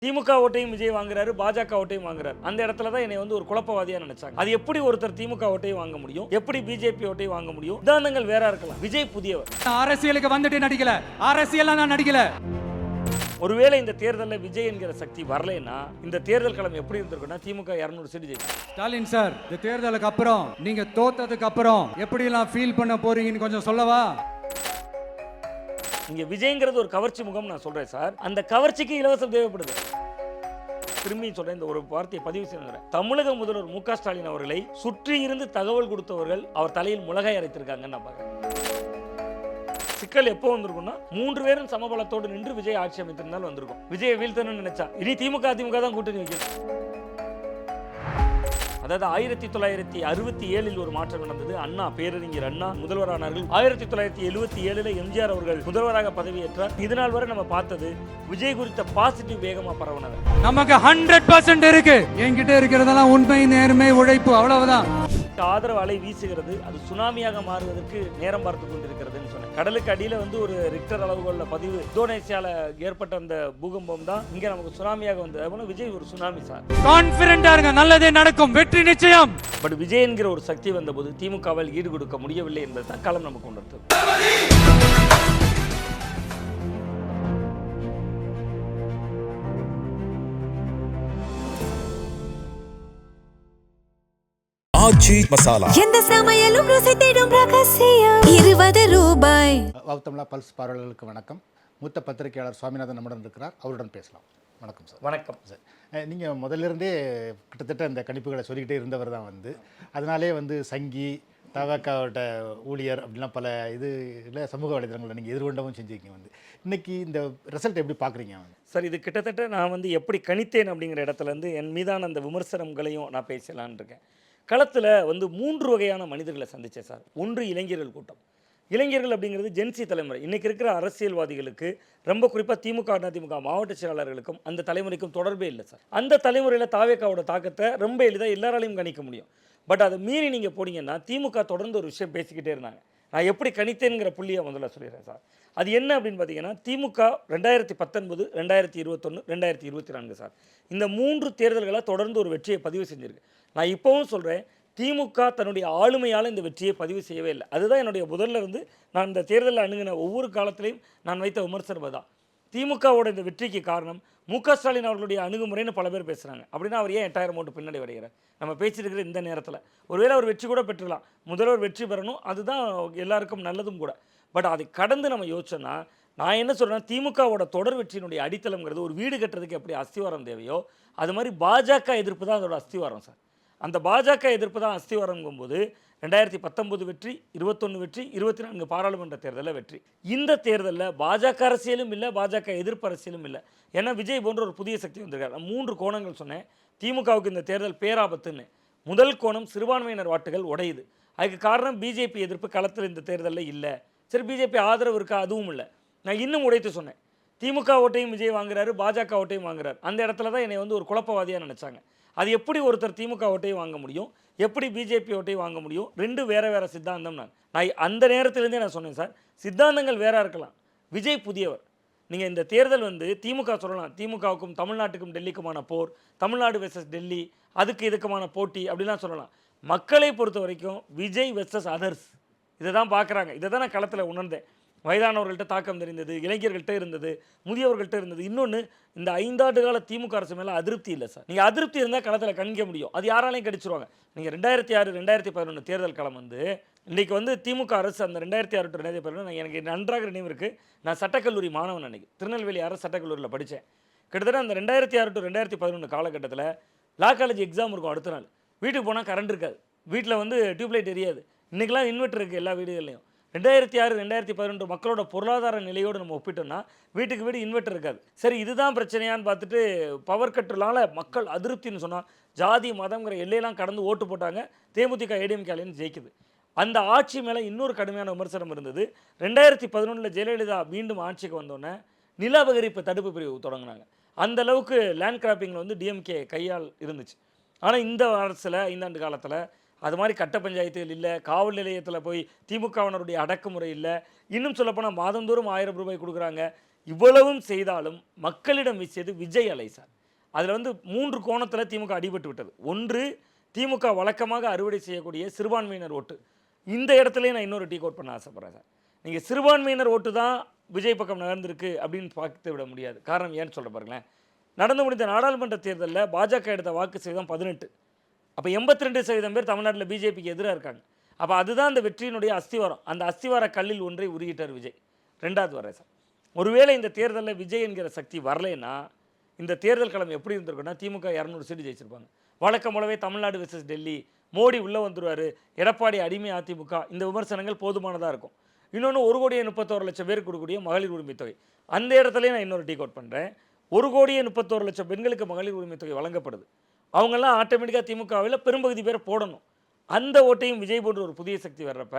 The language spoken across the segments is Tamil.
திமுக ஓட்டையும் விஜய் வாங்குறாரு, பாஜக ஓட்டையும் வாங்குறாரு. அந்த இடத்துல தான் என்னை வந்து ஒரு குழப்பவாதியா நினைச்சாங்க. அது எப்படி ஒருத்தர் திமுக ஓட்டையும் வாங்க முடியும், எப்படி பிஜேபி ஓட்டையும் வாங்க முடியும்? சித்தாந்தங்கள் வேற இருக்கலாம். விஜய் புதியவர். அரசியலுக்கு வந்துட்டு நடிக்கல, அரசியல் நான் நடிக்கல. ஒருவேளை இந்த தேர்தலில் விஜய் என்கிற சக்தி வரலைன்னா இந்த தேர்தல் களம் எப்படி இருந்திருக்குன்னா திமுக 200 சீட்டு ஜெயிக்கும். ஸ்டாலின் சார், இந்த தேர்தலுக்கு அப்புறம் நீங்க தோத்ததுக்கு அப்புறம் எப்படி எல்லாம் ஃபீல் பண்ண போறீங்கன்னு கொஞ்சம் சொல்லவா? இங்க விஜய்ங்கிறது ஒரு கவர்ச்சி முகம் நான் சொல்றேன் சார். அந்த கவர்ச்சிக்கு இலவசம் தேவைப்படுது. திரும்பி சொல்றேன், இந்த ஒரு வார்த்தையை பதிவு செய்யணும். தமிழக முதல்வர் மு.க. ஸ்டாலின் அவர்களை சுற்றி இருந்து தகவல் கொடுத்தவர்கள் அவர் தலையில் முளகாய் அரைத்திருக்காங்கன்னு நான் பார்க்கிறேன். சிக்கல் எப்போ வந்திருக்கும்னா 3 பேரும் சமபலத்தோடு நின்று விஜய் ஆட்சி அமைத்திருந்தால் வந்திருக்கும். விஜய் வீழ்த்தணும்னு நினைச்சா இனி திமுக தான் கூட்டணி வைக்கணும். அதாவது 1967 ஒரு மாற்றம் நடந்தது. அண்ணா, பேரறிஞர் அண்ணா முதல்வரானார்கள். 1977 எம்ஜிஆர் அவர்கள் முதல்வராக பதவியேற்றார். இதுநாள் வரை நம்ம பார்த்தது விஜய் குறித்த பாசிட்டிவ் வேகமா பரவுனது. நமக்கு 100% இருக்கு. என்கிட்ட இருக்கிறதெல்லாம் உண்மை, நேர்மை, உழைப்பு, அவ்வளவுதான். ஆதரவு அலை வீசுகிறது. அது சுனாமியாக மாறுவதற்கு நேரம் பார்த்து கொண்டிருக்கிறதுன்னு சொன்னேன். கடலுக்கு அடியில் வந்து ஒரு ரிக்டர் அளவுகோல்ல பதிவு இந்தோனேசியால ஏற்பட்ட அந்த பூகம்பம் தான் இங்க நமக்கு சுனாமியாக வந்தது. அதுபோல விஜய் ஒரு சுனாமி சார். கான்ஃபிடென்ட்டா இருங்க, நல்லதே நடக்கும், வெற்றி நிச்சயம். பட் விஜய் என்கிற ஒரு சக்தி வந்தபோது திமுகவால் ஈடு கொடுக்க முடியவில்லை என்பது தான் காலம் நமக்கு உணர்த்தது. ஆச்சி மசாலா எந்த சமையலும் ருசி தேடும் ரகசியம் 20 ரூபாய். தமிழா பல்ஸ் பார்வையாளர்களுக்கு வணக்கம். மூத்த பத்திரிகையாளர் சுவாமிநாதன் நம்முடன் இருக்கிறார், அவருடன் பேசலாம். வணக்கம் சார். வணக்கம் சார். நீங்கள் முதல்லிருந்தே கிட்டத்தட்ட இந்த கணிப்புகளை சொல்லிக்கிட்டே இருந்தவர் தான் அதனாலே சங்கி தவக்காவோட ஊழியர் அப்படிலாம் பல இல்லை சமூக வலைதளங்களில் நீங்கள் எதிர்கொண்டவும் செஞ்சுருக்கீங்க. இன்னைக்கு இந்த ரிசல்ட் எப்படி பார்க்குறீங்க சார்? இது கிட்டத்தட்ட நான் எப்படி கணித்தேன் அப்படிங்கிற இடத்துலேருந்து என் மீதான அந்த விமர்சனங்களையும் நான் பேசலான் இருக்கேன். களத்தில் 3 வகையான மனிதர்களை சந்தித்தேன் சார். ஒன்று இளைஞர்கள் கூட்டம். இளைஞர்கள் அப்படிங்கிறது ஜென்சி தலைமுறை. இன்றைக்கி இருக்கிற அரசியல்வாதிகளுக்கு, ரொம்ப குறிப்பாக திமுக அதிமுக மாவட்ட செயலாளர்களுக்கும் அந்த தலைமுறைக்கும் தொடர்பே இல்லை சார். அந்த தலைமுறையில் தாவேக்காவோட தாக்கத்தை ரொம்ப எளிதாக எல்லாராலையும் கணிக்க முடியும். பட் அதை மீறி நீங்கள் போனீங்கன்னா திமுக தொடர்ந்து ஒரு விஷயம் பேசிக்கிட்டே இருந்தாங்க. நான் எப்படி கணித்தேங்கிற புள்ளியை முதல்ல சொல்லிடுறேன் சார். அது என்ன அப்படின்னு பார்த்தீங்கன்னா, திமுக 2019, 2021, 2024 சார், இந்த 3 தேர்தல்களை தொடர்ந்து ஒரு வெற்றியை பதிவு செஞ்சுருக்கு. நான் இப்போவும் சொல்கிறேன், திமுக தன்னுடைய ஆளுமையால் இந்த வெற்றியை பதிவு செய்யவே இல்லை. அதுதான் என்னுடைய முதல்ல இருந்து நான் இந்த தேர்தலில் அணுகின ஒவ்வொரு காலத்திலையும் நான் வைத்த விமர்சனம் தான். திமுகவோட இந்த வெற்றிக்கு காரணம் மு.க. ஸ்டாலின் அவர்களுடைய அணுகுமுறைன்னு பல பேர் பேசுகிறாங்க. அப்படின்னா அவர் ஏன் 8000 ஓட்டு பின்னாடி வருகிறார்? நம்ம பேசியிருக்கிற இந்த நேரத்தில் ஒருவேளை அவர் வெற்றி கூட பெற்றுலாம். முதல்வர் வெற்றி பெறணும், அதுதான் எல்லாருக்கும் நல்லதும் கூட. பட் அதை கடந்து நம்ம யோசிச்சோன்னா, நான் என்ன சொல்கிறேன்னா, திமுகவோட தொடர் வெற்றியினுடைய அடித்தளம்ங்கிறது ஒரு வீடு கட்டுறதுக்கு எப்படி அஸ்திவாரம் தேவையோ அது மாதிரி பாஜக எதிர்ப்பு தான் அதோட அஸ்திவாரம் சார். அந்த பாஜக எதிர்ப்பு தான் அஸ்திவாரங்கும்போது 2019 வெற்றி, 21 வெற்றி, 24 பாராளுமன்ற தேர்தலில் வெற்றி. இந்த தேர்தலில் பாஜக அரசியலும் இல்லை, பாஜக எதிர்ப்பு அரசியலும் இல்லை. ஏன்னா விஜய் போன்ற ஒரு புதிய சக்தி வந்திருக்காரு. 3 கோணங்கள் சொன்னேன். திமுகவுக்கு இந்த தேர்தல் பேராபத்துன்னு. முதல் கோணம், சிறுபான்மையினர் வாட்டுகள் உடையுது. அதுக்கு காரணம் பிஜேபி எதிர்ப்பு களத்தில் இந்த தேர்தலில் இல்லை. சரி, பிஜேபி ஆதரவு இருக்கா? அதுவும் இல்லை. நான் இன்னும் உடைத்து சொன்னேன், திமுக ஓட்டையும் விஜய் வாங்குறாரு, பாஜக ஓட்டையும் வாங்குறாரு. அந்த இடத்துல தான் என்னை ஒரு குழப்பவாதியாக நினச்சாங்க. அது எப்படி ஒருத்தர் திமுக ஓட்டையும் வாங்க முடியும், எப்படி பிஜேபி ஓட்டையும் வாங்க முடியும்? 2 வேறு சித்தாந்தம். நான் அந்த நேரத்திலேருந்தே நான் சொன்னேன் சார், சித்தாந்தங்கள் வேற இருக்கலாம், விஜய் புதியவர். நீங்கள் இந்த தேர்தல் திமுக சொல்லலாம், திமுகவுக்கும் தமிழ்நாட்டுக்கும் டெல்லிக்குமான போர், தமிழ்நாடு வெர்சஸ் டெல்லி, அதுக்கு இதுக்குமான போட்டி அப்படிலாம் சொல்லலாம். மக்களை பொறுத்த வரைக்கும் விஜய் வெர்சஸ் அதர்ஸ், இதை தான் பார்க்குறாங்க. இதை தான் நான் களத்தில் உணர்ந்தேன். வயதானவர்கள்ட்ட தாக்கம் தெரிந்தது, இளைஞர்கள்ட்ட இருந்தது, முதியவர்கள்ட்ட இருந்தது. இன்னொன்று, இந்த 5 ஆண்டு கால திமுக அரசு மேலே அதிருப்தி இல்லை சார். நீங்கள் அதிருப்தி இருந்தால் களத்தில் கணிக்க முடியும். அது யாராலையும் கடிச்சிருவாங்க. நீங்கள் 2006, 2011 தேர்தல் களம் இன்றைக்கி திமுக அரசு அந்த 2006 to 2011 எனக்கு நன்றாக நினைவு இருக்குது. நான் சட்டக்கல்லூரி மாணவன். அன்றைக்கி திருநெல்வேலி அரசு சட்டக்கல்லூரியில் படித்தேன். கிட்டத்தட்ட அந்த 2006 to 2011 காலகட்டத்தில் லா காலேஜ் எக்ஸாம் இருக்கும். அடுத்த நாள் வீட்டுக்கு போனால் கரண்ட் இருக்காது, வீட்டில் டியூப்லைட் எரியாது. இன்றைக்கெலாம் இன்வெர்ட்டர் இருக்குது எல்லா வீடுகள்லையும். 2006, 2011 மக்களோட பொருளாதார நிலையோடு நம்ம ஒப்பிட்டோம்னா வீட்டுக்கு வீடு இன்வெர்ட்டர் இருக்காது. சரி, இதுதான் பிரச்சனையான்னு பார்த்துட்டு பவர் கட்டுனால மக்கள் அதிருப்தின்னு சொன்னால் ஜாதி மதங்கிற எல்லையெல்லாம் கடந்து ஓட்டு போட்டாங்க. தேமுதிக ஏடிஎம்கேலேருந்து ஜெயிக்குது. அந்த ஆட்சி மேலே இன்னொரு கடுமையான விமர்சனம் இருந்தது. 2011 ஜெயலலிதா மீண்டும் ஆட்சிக்கு வந்தோடனே நில அபகரிப்பு தடுப்பு பிரிவு தொடங்கினாங்க. அந்த அளவுக்கு லேண்ட் கிராப்பிங்கில் டிஎம்கே கையால் இருந்துச்சு. ஆனால் இந்த அரசில் 5 ஆண்டு காலத்தில் அது மாதிரி கட்ட பஞ்சாயத்துகள் இல்லை, காவல் நிலையத்தில் போய் திமுகவினருடைய அடக்குமுறை இல்லை. இன்னும் சொல்லப்போனால் மாதந்தோறும் 1000 ரூபாய் கொடுக்குறாங்க. இவ்வளவும் செய்தாலும் மக்களிடம் வீசியது விஜய் அலை சார். அதில் வந்து 3 கோணத்தில் திமுக அடிபட்டு விட்டது. ஒன்று, திமுக வழக்கமாக அறுவடை செய்யக்கூடிய சிறுபான்மையினர் ஓட்டு. இந்த இடத்துலையே நான் இன்னொரு டீ கோட் பண்ண ஆசைப்பட்றேன் சார். நீங்கள் சிறுபான்மையினர் ஓட்டு தான் விஜய் பக்கம் நகர்ந்திருக்கு அப்படின்னு பார்த்து விட முடியாது. காரணம் ஏன்னு சொல்ல பாருங்களேன். நடந்து முடிந்த நாடாளுமன்ற தேர்தலில் பாஜக எடுத்த வாக்கு சதவீதம் 18. அப்போ 82% பேர் தமிழ்நாட்டில் பிஜேபிக்கு எதிராக இருக்காங்க. அப்போ அதுதான் அந்த வெற்றியினுடைய அஸ்திவாரம். அந்த அஸ்திவார கல்லில் ஒன்றை உருகிட்டார் விஜய். 2வது வரேன் சார். ஒருவேளை இந்த தேர்தலில் விஜய் என்கிற சக்தி வரலைன்னா இந்த தேர்தல் களம் எப்படி இருந்திருக்குன்னா திமுக 200 சீட்டு ஜெயிச்சிருப்பாங்க. வழக்கம் போலவே தமிழ்நாடு வெர்சஸ் டெல்லி, மோடி உள்ளே வந்துருவார், எடப்பாடி அடிமை அதிமுக, இந்த விமர்சனங்கள் போதுமானதாக இருக்கும். இன்னொன்று 1,31,00,000 பேருக்கு கொடுக்கக்கூடிய மகளிர் உரிமை தொகை. அந்த இடத்துலையே நான் இன்னொரு டீ கோட் பண்ணுறேன். 1,31,00,000 பெண்களுக்கு மகளிர் உரிமை தொகை வழங்கப்படுது. அவங்கெல்லாம் ஆட்டோமேட்டிக்காக திமுகவில் பெரும்பகுதி பேர் போடணும். அந்த ஓட்டையும் விஜய் போன்ற ஒரு புதிய சக்தி வர்றப்ப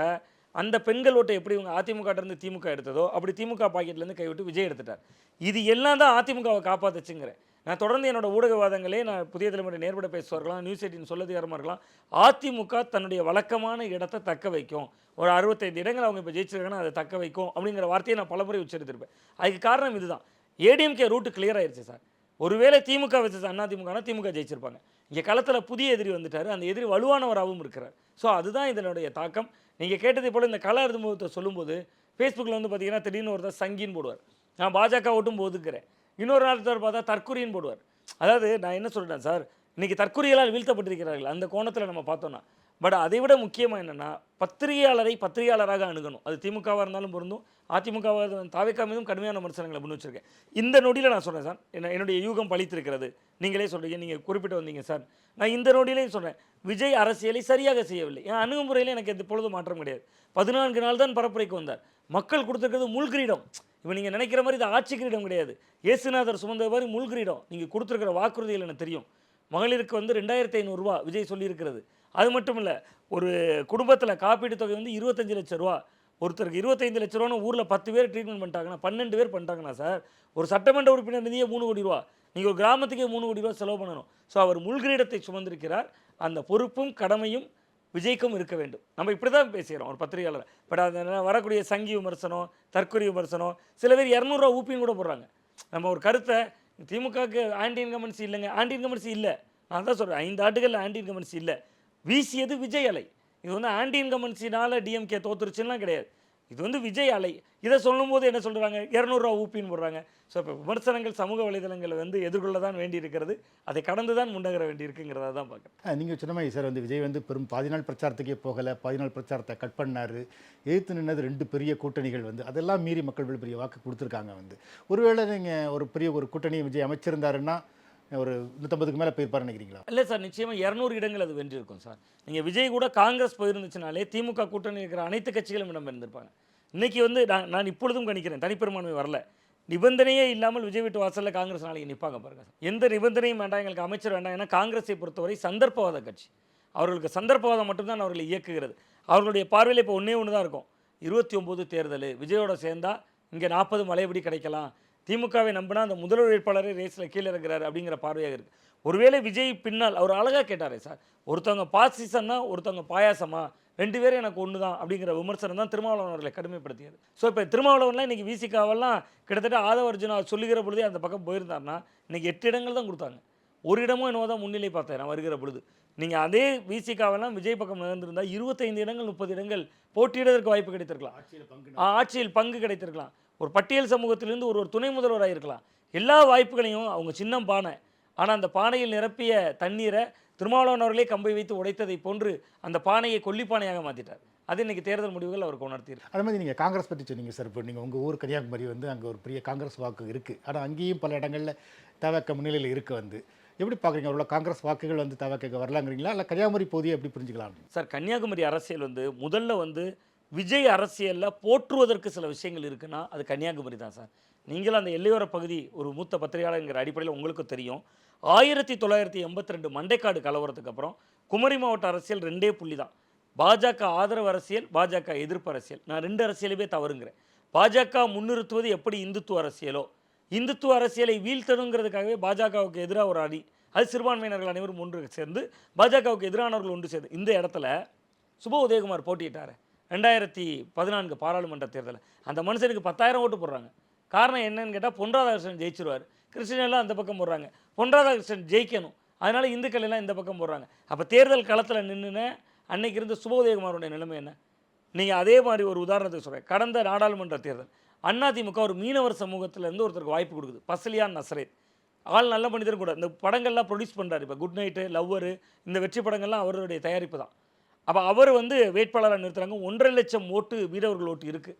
அந்த பெண்கள் ஓட்டை எப்படி இவங்க அதிமுகலேருந்து திமுக எடுத்ததோ அப்படி திமுக பாக்கெட்லேருந்து கைவிட்டு விஜய் எடுத்துட்டார். இது எல்லாம் தான் அதிமுகவை காப்பாற்றுச்சுங்கிறேன். நான் தொடர்ந்து என்னோட ஊடகவாதங்களே, நான் புதிய தலைமுறை நேர்பட பேசுவார் இருக்கலாம், நியூஸ் 18 சொல்லதிகாரமாக இருக்கலாம், அதிமுக தன்னுடைய வழக்கமான இடத்தை தக்க வைக்கும். ஒரு 65 இடங்கள் அவங்க இப்போ ஜெயிச்சிருக்காங்கன்னா அதை தக்க வைக்கும் அப்படிங்கிற வார்த்தையை நான் பலமுறை உச்சரித்திருப்பேன். அதுக்கு காரணம் இதுதான். ஏடிஎம்கே ரூட்டு கிளியர் ஆயிடுச்சு சார். ஒருவேளை திமுக வச்சு அதிமுகனா திமுக ஜெயிச்சிருப்பாங்க. இங்கே களத்தில் புதிய எதிரி வந்துட்டார். அந்த எதிரி வலுவானவராகவும் இருக்கிறார். ஸோ அதுதான் இதனுடைய தாக்கம். நீங்கள் கேட்டதை போல் இந்த கள அனுபவத்தை சொல்லும்போது ஃபேஸ்புக்கில் வந்து பார்த்தீங்கன்னா திடீர்னு ஒருத்தர் சங்கின்னு போடுவார். நான் பாஜக ஓட்டும் ஒதுக்குறேன். இன்னொரு நாள் பார்த்தா தற்குறின்னு போடுவார். அதாவது நான் என்ன சொல்கிறேன் சார், இன்றைக்கி தற்குறிகளால் வீழ்த்தப்பட்டிருக்கிறார்கள் அந்த கோணத்தில் நம்ம பார்த்தோன்னா. பட் அதை விட முக்கியமாக என்னென்னா பத்திரிகையாளரை பத்திரிகையாளராக அணுகணும். அது திமுகவாக இருந்தாலும் பொருந்தும், அதிமுகவாக தாவேக்கா மீதும் கடுமையான விமர்சனங்களை முன் வச்சிருக்கேன். இந்த நொடியில் நான் சொல்கிறேன் சார், என்னுடைய யூகம் பழித்திருக்கிறது. நீங்களே சொல்கிறீங்க, நீங்கள் குறிப்பிட்டு வந்தீங்க சார். நான் இந்த நொடியிலையும் சொல்கிறேன், விஜய் அரசியலை சரியாக செய்யவில்லை. என் அணுகுமுறையில் எனக்கு எந்த பொழுதும் மாற்றம் கிடையாது. 14 நாள் தான் பரப்புரைக்கு வந்தார். மக்கள் கொடுத்துருக்கிறது முள்கிரீடம். இப்போ நீங்கள் நினைக்கிற மாதிரி இது ஆட்சி கிரீடம் கிடையாது. இயேசுநாதர் சுமந்த மாதிரி முள்கிரீடம். நீங்கள் கொடுத்துருக்கிற வாக்குறுதிகள் எனக்கு தெரியும். மகளிருக்கு வந்து 2,500 ரூபா விஜய் சொல்லியிருக்கிறது. அது மட்டும் இல்லை, ஒரு குடும்பத்தில் காப்பீட்டு தொகை வந்து 25 லட்சம் ரூபா. ஒருத்தருக்கு 25 லட்ச ரூபான்னு ஊரில் 10 பேர் ட்ரீட்மெண்ட் பண்ணிட்டாங்கன்னா 12 பேர் பண்ணிட்டாங்கன்னா சார், ஒரு சட்டமன்ற உறுப்பினர் நிதியே 3 கோடி ரூபா. நீங்கள் ஒரு கிராமத்துக்கே 3 கோடி ரூபா செலவு பண்ணணும். ஸோ அவர் முள்கிரீடத்தை சுமந்திருக்கிறார். அந்த பொறுப்பும் கடமையும் விஜய்க்கும் இருக்க வேண்டும். நம்ம இப்படி தான் பேசுகிறோம் ஒரு பத்திரிகையாளர். பட் அதில் வரக்கூடிய சங்கி விமர்சனம், தற்கொலை விமர்சனம், சில பேர் 200 ரூபா ஊப்பின்னு கூட போடுறாங்க. நம்ம ஒரு கருத்தை, திமுகவுக்கு ஆன்டி இன்கம்பன்சி இல்லைங்க, ஆன்டி இன்கம்பன்சி இல்லை. நான் தான் சொல்கிறேன், 5 ஆண்டுகளில் ஆன்டி இன்கம்பன்சி இல்லை. வீசியது விஜய் அலை. இது வந்து ஆன்டி இன்கம்பன்சினால் டிஎம்கே தோத்துருச்சுலாம் கிடையாது. இது வந்து விஜய் அலை. இதை சொல்லும்போது என்ன சொல்கிறாங்க, 200 ரூபா ஊப்பின்னு போடுறாங்க. ஸோ இப்போ விமர்சனங்கள் சமூக வலைதளங்களை வந்து எதிர்கொள்ள தான் வேண்டி இருக்கிறது. அதை கடந்து தான் முன்னேற வேண்டி இருக்குங்கிறத தான் பார்க்குறேன். நீங்கள் சொன்ன மாதிரி சார் வந்து விஜய் வந்து பெரும் 14 நாள் பிரச்சாரத்துக்கே போகலை, 14 நாள் பிரச்சாரத்தை கட் பண்ணார். எதிர்த்து நின்னது 2 பெரிய கூட்டணிகள் வந்து அதெல்லாம் மீறி மக்கள் பெரிய வாக்கு கொடுத்துருக்காங்க. வந்து ஒருவேளை நீங்கள் ஒரு பெரிய ஒரு கூட்டணி விஜய் அமைச்சிருந்தாருன்னா ஒரு 150க்கு மேலே போயிருப்பார் நினைக்கிறீங்களா? இல்லை சார், நிச்சயமாக 200 இடங்கள் அது வென்றிருக்கும் சார். நீங்கள் விஜய் கூட காங்கிரஸ் போயிருந்துச்சுனாலே திமுக கூட்டணி இருக்கிற அனைத்து கட்சிகளும் இடம் இருந்திருப்பாங்க. இன்றைக்கி வந்து நான் இப்பொழுதும் கணிக்கிறேன், தனிப்பெரும்பான்மை வரல. நிபந்தனையே இல்லாமல் விஜய் வீட்டு வாசலில் காங்கிரஸ் நாளைக்கு நிற்பாங்க பாருங்க. எந்த நிபந்தனையும் வேண்டாம், எங்களுக்கு அமைச்சர் வேண்டாம். ஏன்னா காங்கிரஸை பொறுத்தவரை சந்தர்ப்பவாத கட்சி. அவர்களுக்கு சந்தர்ப்பவாதம் மட்டும்தான் அவர்களை இயக்குகிறது. அவர்களுடைய பார்வையில் இப்போ ஒன்று தான் இருக்கும். 29 தேர்தல் விஜயோட சேர்ந்தால் இங்கே 40 மலையபடி கிடைக்கலாம். திமுகவை நம்பினா அந்த முதல்வர் வேட்பாளரே ரேஸில் கீழே இருக்கிறார் அப்படிங்கிற பார்வையாக இருக்குது. ஒருவேளை விஜய் பின்னால் அவர் அழகாக கேட்டாரே சார், ஒருத்தவங்க பாஸ் சீசன்னா ஒருத்தவங்க பாயாசமா, 2 பேரும் எனக்கு ஒன்று தான் அப்படிங்கிற விமர்சனம் தான் திருமாவளவன் அவர்களை கடுமைப்படுத்தியது. ஸோ இப்போ திருமாவளவன்லாம் இன்றைக்கி விசிகாவெல்லாம் கிட்டத்தட்ட ஆதவர்ஜுனா சொல்லுகிற பொழுதே அந்த பக்கம் போயிருந்தாருன்னா இன்றைக்கி 8 இடங்கள் தான் கொடுத்தாங்க. ஒரு இடமும் என்னவோ தான் முன்னிலை பார்த்தேன் நான் வருகிற பொழுது. நீங்கள் அதே விசிகாவெல்லாம் விஜய் பக்கம் நகர்ந்திருந்தால் 25 இடங்கள் 30 இடங்கள் போட்டியிடுவதற்கு வாய்ப்பு கிடைத்திருக்கலாம். ஆட்சியில் பங்கு கிடைத்திருக்கலாம். ஒரு பட்டியல் சமூகத்திலிருந்து ஒரு துணை முதல்வராக இருக்கலாம். எல்லா வாய்ப்புகளையும் அவங்க சின்னம் பானை, ஆனால் அந்த பானையில் நிரப்பிய தண்ணீரை திருமாவளவன் அவர்களே கம்பை வைத்து உடைத்ததை போன்று அந்த பானையை கொல்லிப்பானையாக மாற்றிட்டார். அது இன்றைக்கி தேர்தல் முடிவுகள் அவருக்கு உணர்த்தியிருக்கு. அதே மாதிரி நீங்கள் காங்கிரஸ் பற்றி சொன்னீங்க சார். இப்போ நீங்கள் உங்கள் ஊர் கன்னியாகுமரி வந்து அங்கே ஒரு பெரிய காங்கிரஸ் வாக்கு இருக்குது. ஆனால் அங்கேயும் பல இடங்களில் தவக்க முன்னிலையில் இருக்க வந்து எப்படி பார்க்குறீங்க? அவ்வளோ காங்கிரஸ் வாக்குகள் வந்து தவக்க வரலாங்கிறீங்களா, இல்லை கன்னியாகுமரி பகுதியை எப்படி புரிஞ்சுக்கலாம் சார்? கன்னியாகுமரி அரசியல் வந்து முதல்ல வந்து விஜய் அரசியலில் போற்றுவதற்கு சில விஷயங்கள் இருக்குன்னா அது கன்னியாகுமரி தான் சார். நீங்களும் அந்த எல்லையோர பகுதி ஒரு மூத்த பத்திரிகையாளர் அடிப்படையில் உங்களுக்கு தெரியும். 1982 மண்டைக்காடு கலவரத்துக்கு அப்புறம் குமரி மாவட்ட அரசியல் 2 புள்ளி தான். பாஜக ஆதரவு அரசியல், பாஜக எதிர்ப்பு அரசியல். நான் 2 அரசியலுமே தவறுங்கிறேன். பாஜக முன்னிறுத்துவது எப்படி இந்துத்துவ அரசியலோ, இந்துத்துவ அரசியலை வீழ்த்தணுங்கிறதுக்காகவே பாஜகவுக்கு எதிராக ஒரு அணி, அது சிறுபான்மையினர்கள் அனைவரும் ஒன்று சேர்ந்து பாஜகவுக்கு எதிரானவர்கள் ஒன்று சேர்ந்து இந்த இடத்துல சுப உதயகுமார் போட்டியிட்டார் 2014 பாராளுமன்ற தேர்தலில். அந்த மனுஷனுக்கு 10,000 ஓட்டு போடுறாங்க. காரணம் என்னன்னு கேட்டால் பொன் ராதாகிருஷ்ணன் ஜெயிச்சிருவார், கிறிஸ்டின் எல்லாம் அந்த பக்கம் போடுறாங்க. பொன் ராதாகிருஷ்ணன் ஜெயிக்கணும், அதனால் இந்துக்கள் எல்லாம் இந்த பக்கம் போடுறாங்க. அப்போ தேர்தல் களத்தில் நின்றுன அன்னைக்கு இருந்த சுபோதயகுமாரோட நிலைமை என்ன? நீங்கள் அதே மாதிரி ஒரு உதாரணத்துக்கு சொல்கிறேன். கடந்த நாடாளுமன்ற தேர்தல் அதிமுக ஒரு மீனவர் சமூகத்திலேருந்து ஒருத்தருக்கு வாய்ப்பு கொடுக்குது, பசலியான் நசரேத். ஆள் நல்ல மனிதர் கூட. இந்த படங்கள்லாம் ப்ரொடியூஸ் பண்ணுறாரு. இப்போ குட் நைட்டு, லவ்வரு, இந்த வெற்றி படங்கள்லாம் அவருடைய தயாரிப்பு தான். அப்போ அவர் வந்து வேட்பாளராக நிறுத்துறாங்க. 1.5 லட்சம் ஓட்டு மீனவர்கள் ஓட்டு இருக்குது.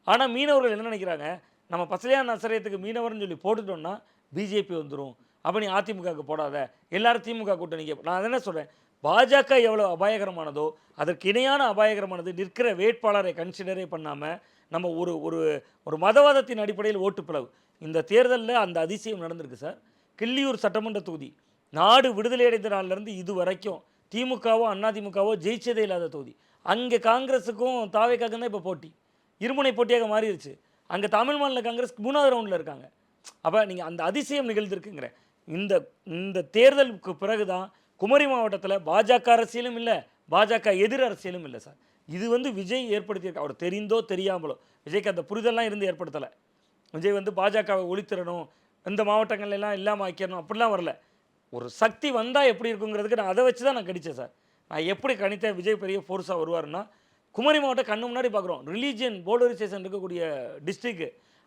ஆனால் மீனவர்கள் என்ன நினைக்கிறாங்க, நம்ம பசலியான் நசரேத்துக்கு மீனவர்னு சொல்லி போட்டுட்டோம்னா பிஜேபி வந்துடும், அப்போ நீ அதிமுகவுக்கு போடாத, எல்லாரும் திமுக கூட்டணிக்கு. நான் என்ன சொல்கிறேன், பாஜக எவ்வளோ அபாயகரமானதோ அதற்கு இணையான அபாயகரமானது நிற்கிற வேட்பாளரை கன்சிடரே பண்ணாமல் நம்ம ஒரு ஒரு ஒரு மதவாதத்தின் அடிப்படையில் ஓட்டு பிளவு. இந்த தேர்தலில் அந்த அதிசயம் நடந்திருக்கு சார். கிள்ளியூர் சட்டமன்ற தொகுதி நாடு விடுதலை அடைந்த நாளிலிருந்து இது வரைக்கும் திமுகவோ அதிமுகவோ ஜெயிச்சதே இல்லாத தொகுதி. அங்கே காங்கிரஸுக்கும் தாவேக்காக்கும் தான் இப்போ போட்டி, இருமுனை போட்டியாக மாறிடுச்சு. அங்கே தமிழ் மாநில காங்கிரஸ் 3வது ரவுண்டில் இருக்காங்க. அப்போ நீங்கள் அந்த அதிசயம் நிகழ்ந்திருக்குங்கிற இந்த இந்த தேர்தலுக்கு பிறகு தான் குமரி மாவட்டத்தில் பாஜக அரசியலும் இல்லை, பாஜக எதிர் அரசியலும் இல்லை சார். இது வந்து விஜய் ஏற்படுத்தியிருக்க, அவர் தெரிந்தோ தெரியாமலோ, விஜய்க்கு அந்த புரிதல்லாம் இருந்து ஏற்படுத்தலை. விஜய் வந்து பாஜகவை ஒழித்திடணும், இந்த மாவட்டங்கள்லாம் இல்லாமல் ஆக்கிடணும் அப்படிலாம் வரல. ஒரு சக்தி வந்தால் எப்படி இருக்குங்கிறதுக்கு நான் அதை வச்சு தான் நான் கணித்தேன் சார். நான் எப்படி கணித்தேன் விஜய் பெரிய ஃபோர்ஸாக வருவார்னா, குமரி மாவட்டம் கண்ணு முன்னாடி பார்க்குறோம். ரிலீஜியன் போலரைசேஷன் இருக்கக்கூடிய டிஸ்ட்ரிக்ட்,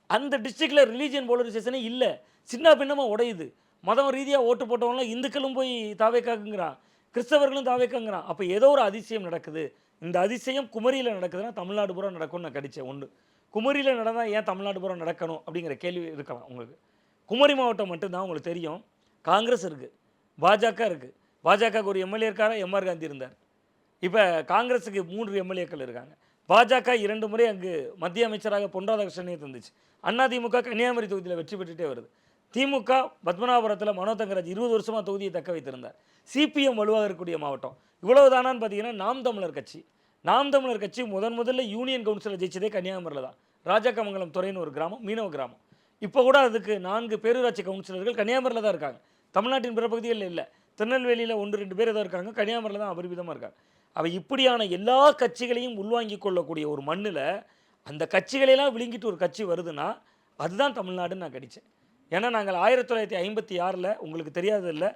அந்த டிஸ்ட்ரிக்டில் ரிலீஜியன் போலரைசேஷனே இல்லை, சின்ன பின்னமாக உடையுது. மதம் ரீதியாக ஓட்டு போட்டவங்களாம் இந்துக்களும் போய் தாவேக்காக்குங்கிறான், கிறிஸ்தவர்களும் தாவேக்காங்கிறான். அப்போ ஏதோ ஒரு அதிசயம் நடக்குது. இந்த அதிசயம் குமரியில் நடக்குதுன்னா தமிழ்நாடு பூரா நடக்கும்னு நான் கடித்தேன். ஒன்று, குமரியில் நடந்தால் ஏன் தமிழ்நாடு பூரா நடக்கணும் அப்படிங்கிற கேள்வி இருக்கலாம் உங்களுக்கு. குமரி மாவட்டம் மட்டும்தான் உங்களுக்கு தெரியும், காங்கிரஸ் இருக்குது, பாஜக இருக்குது. பாஜகவுக்கு ஒரு எம்எல்ஏ இருக்காரா, எம்ஆர் காந்தி இருந்தார். இப்போ காங்கிரஸுக்கு 3 எம்எல்ஏக்கள் இருக்காங்க. பாஜக 2 முறை அங்கு மத்திய அமைச்சராக பொன் ராதாகிருஷ்ணனே தந்துச்சு. அதிமுக கன்னியாகுமரி தொகுதியில் வெற்றி பெற்றுட்டே வருது. திமுக பத்மநாபபுரத்தில் மனோ தங்கராஜ் 20 வருஷமாக தொகுதியை தக்க வைத்திருந்தார். சிபிஎம் வலுவாக இருக்கக்கூடிய மாவட்டம். இவ்வளவுதானான்னு பார்த்தீங்கன்னா நாம் தமிழர் கட்சி முதல்ல யூனியன் கவுன்சிலில் ஜெயிச்சதே கன்னியாகுமரியில் தான். ராஜாக்கமங்கலம் துறைன்னு ஒரு கிராமம், மீனவ கிராமம். இப்போ கூட அதுக்கு 4 பேரூராட்சி கவுன்சிலர்கள் கன்னியாகுமரியில் தான் இருக்காங்க. தமிழ்நாட்டின் பிற பகுதிகளில் இல்லை. திருநெல்வேலியில் 1-2 பேர் ஏதோ இருக்காங்க, கன்னியாகுமரியில் தான் அபரிவிதமாக இருக்காங்க. அவை இப்படியான எல்லா கட்சிகளையும் உள்வாங்கி கொள்ளக்கூடிய ஒரு மண்ணில் அந்த கட்சிகளையெல்லாம் விழுங்கிட்டு ஒரு கட்சி வருதுன்னா அதுதான் தமிழ்நாடுன்னு நான் கடித்தேன். ஏன்னா நாங்கள் 1956 உங்களுக்கு தெரியாதில்லை,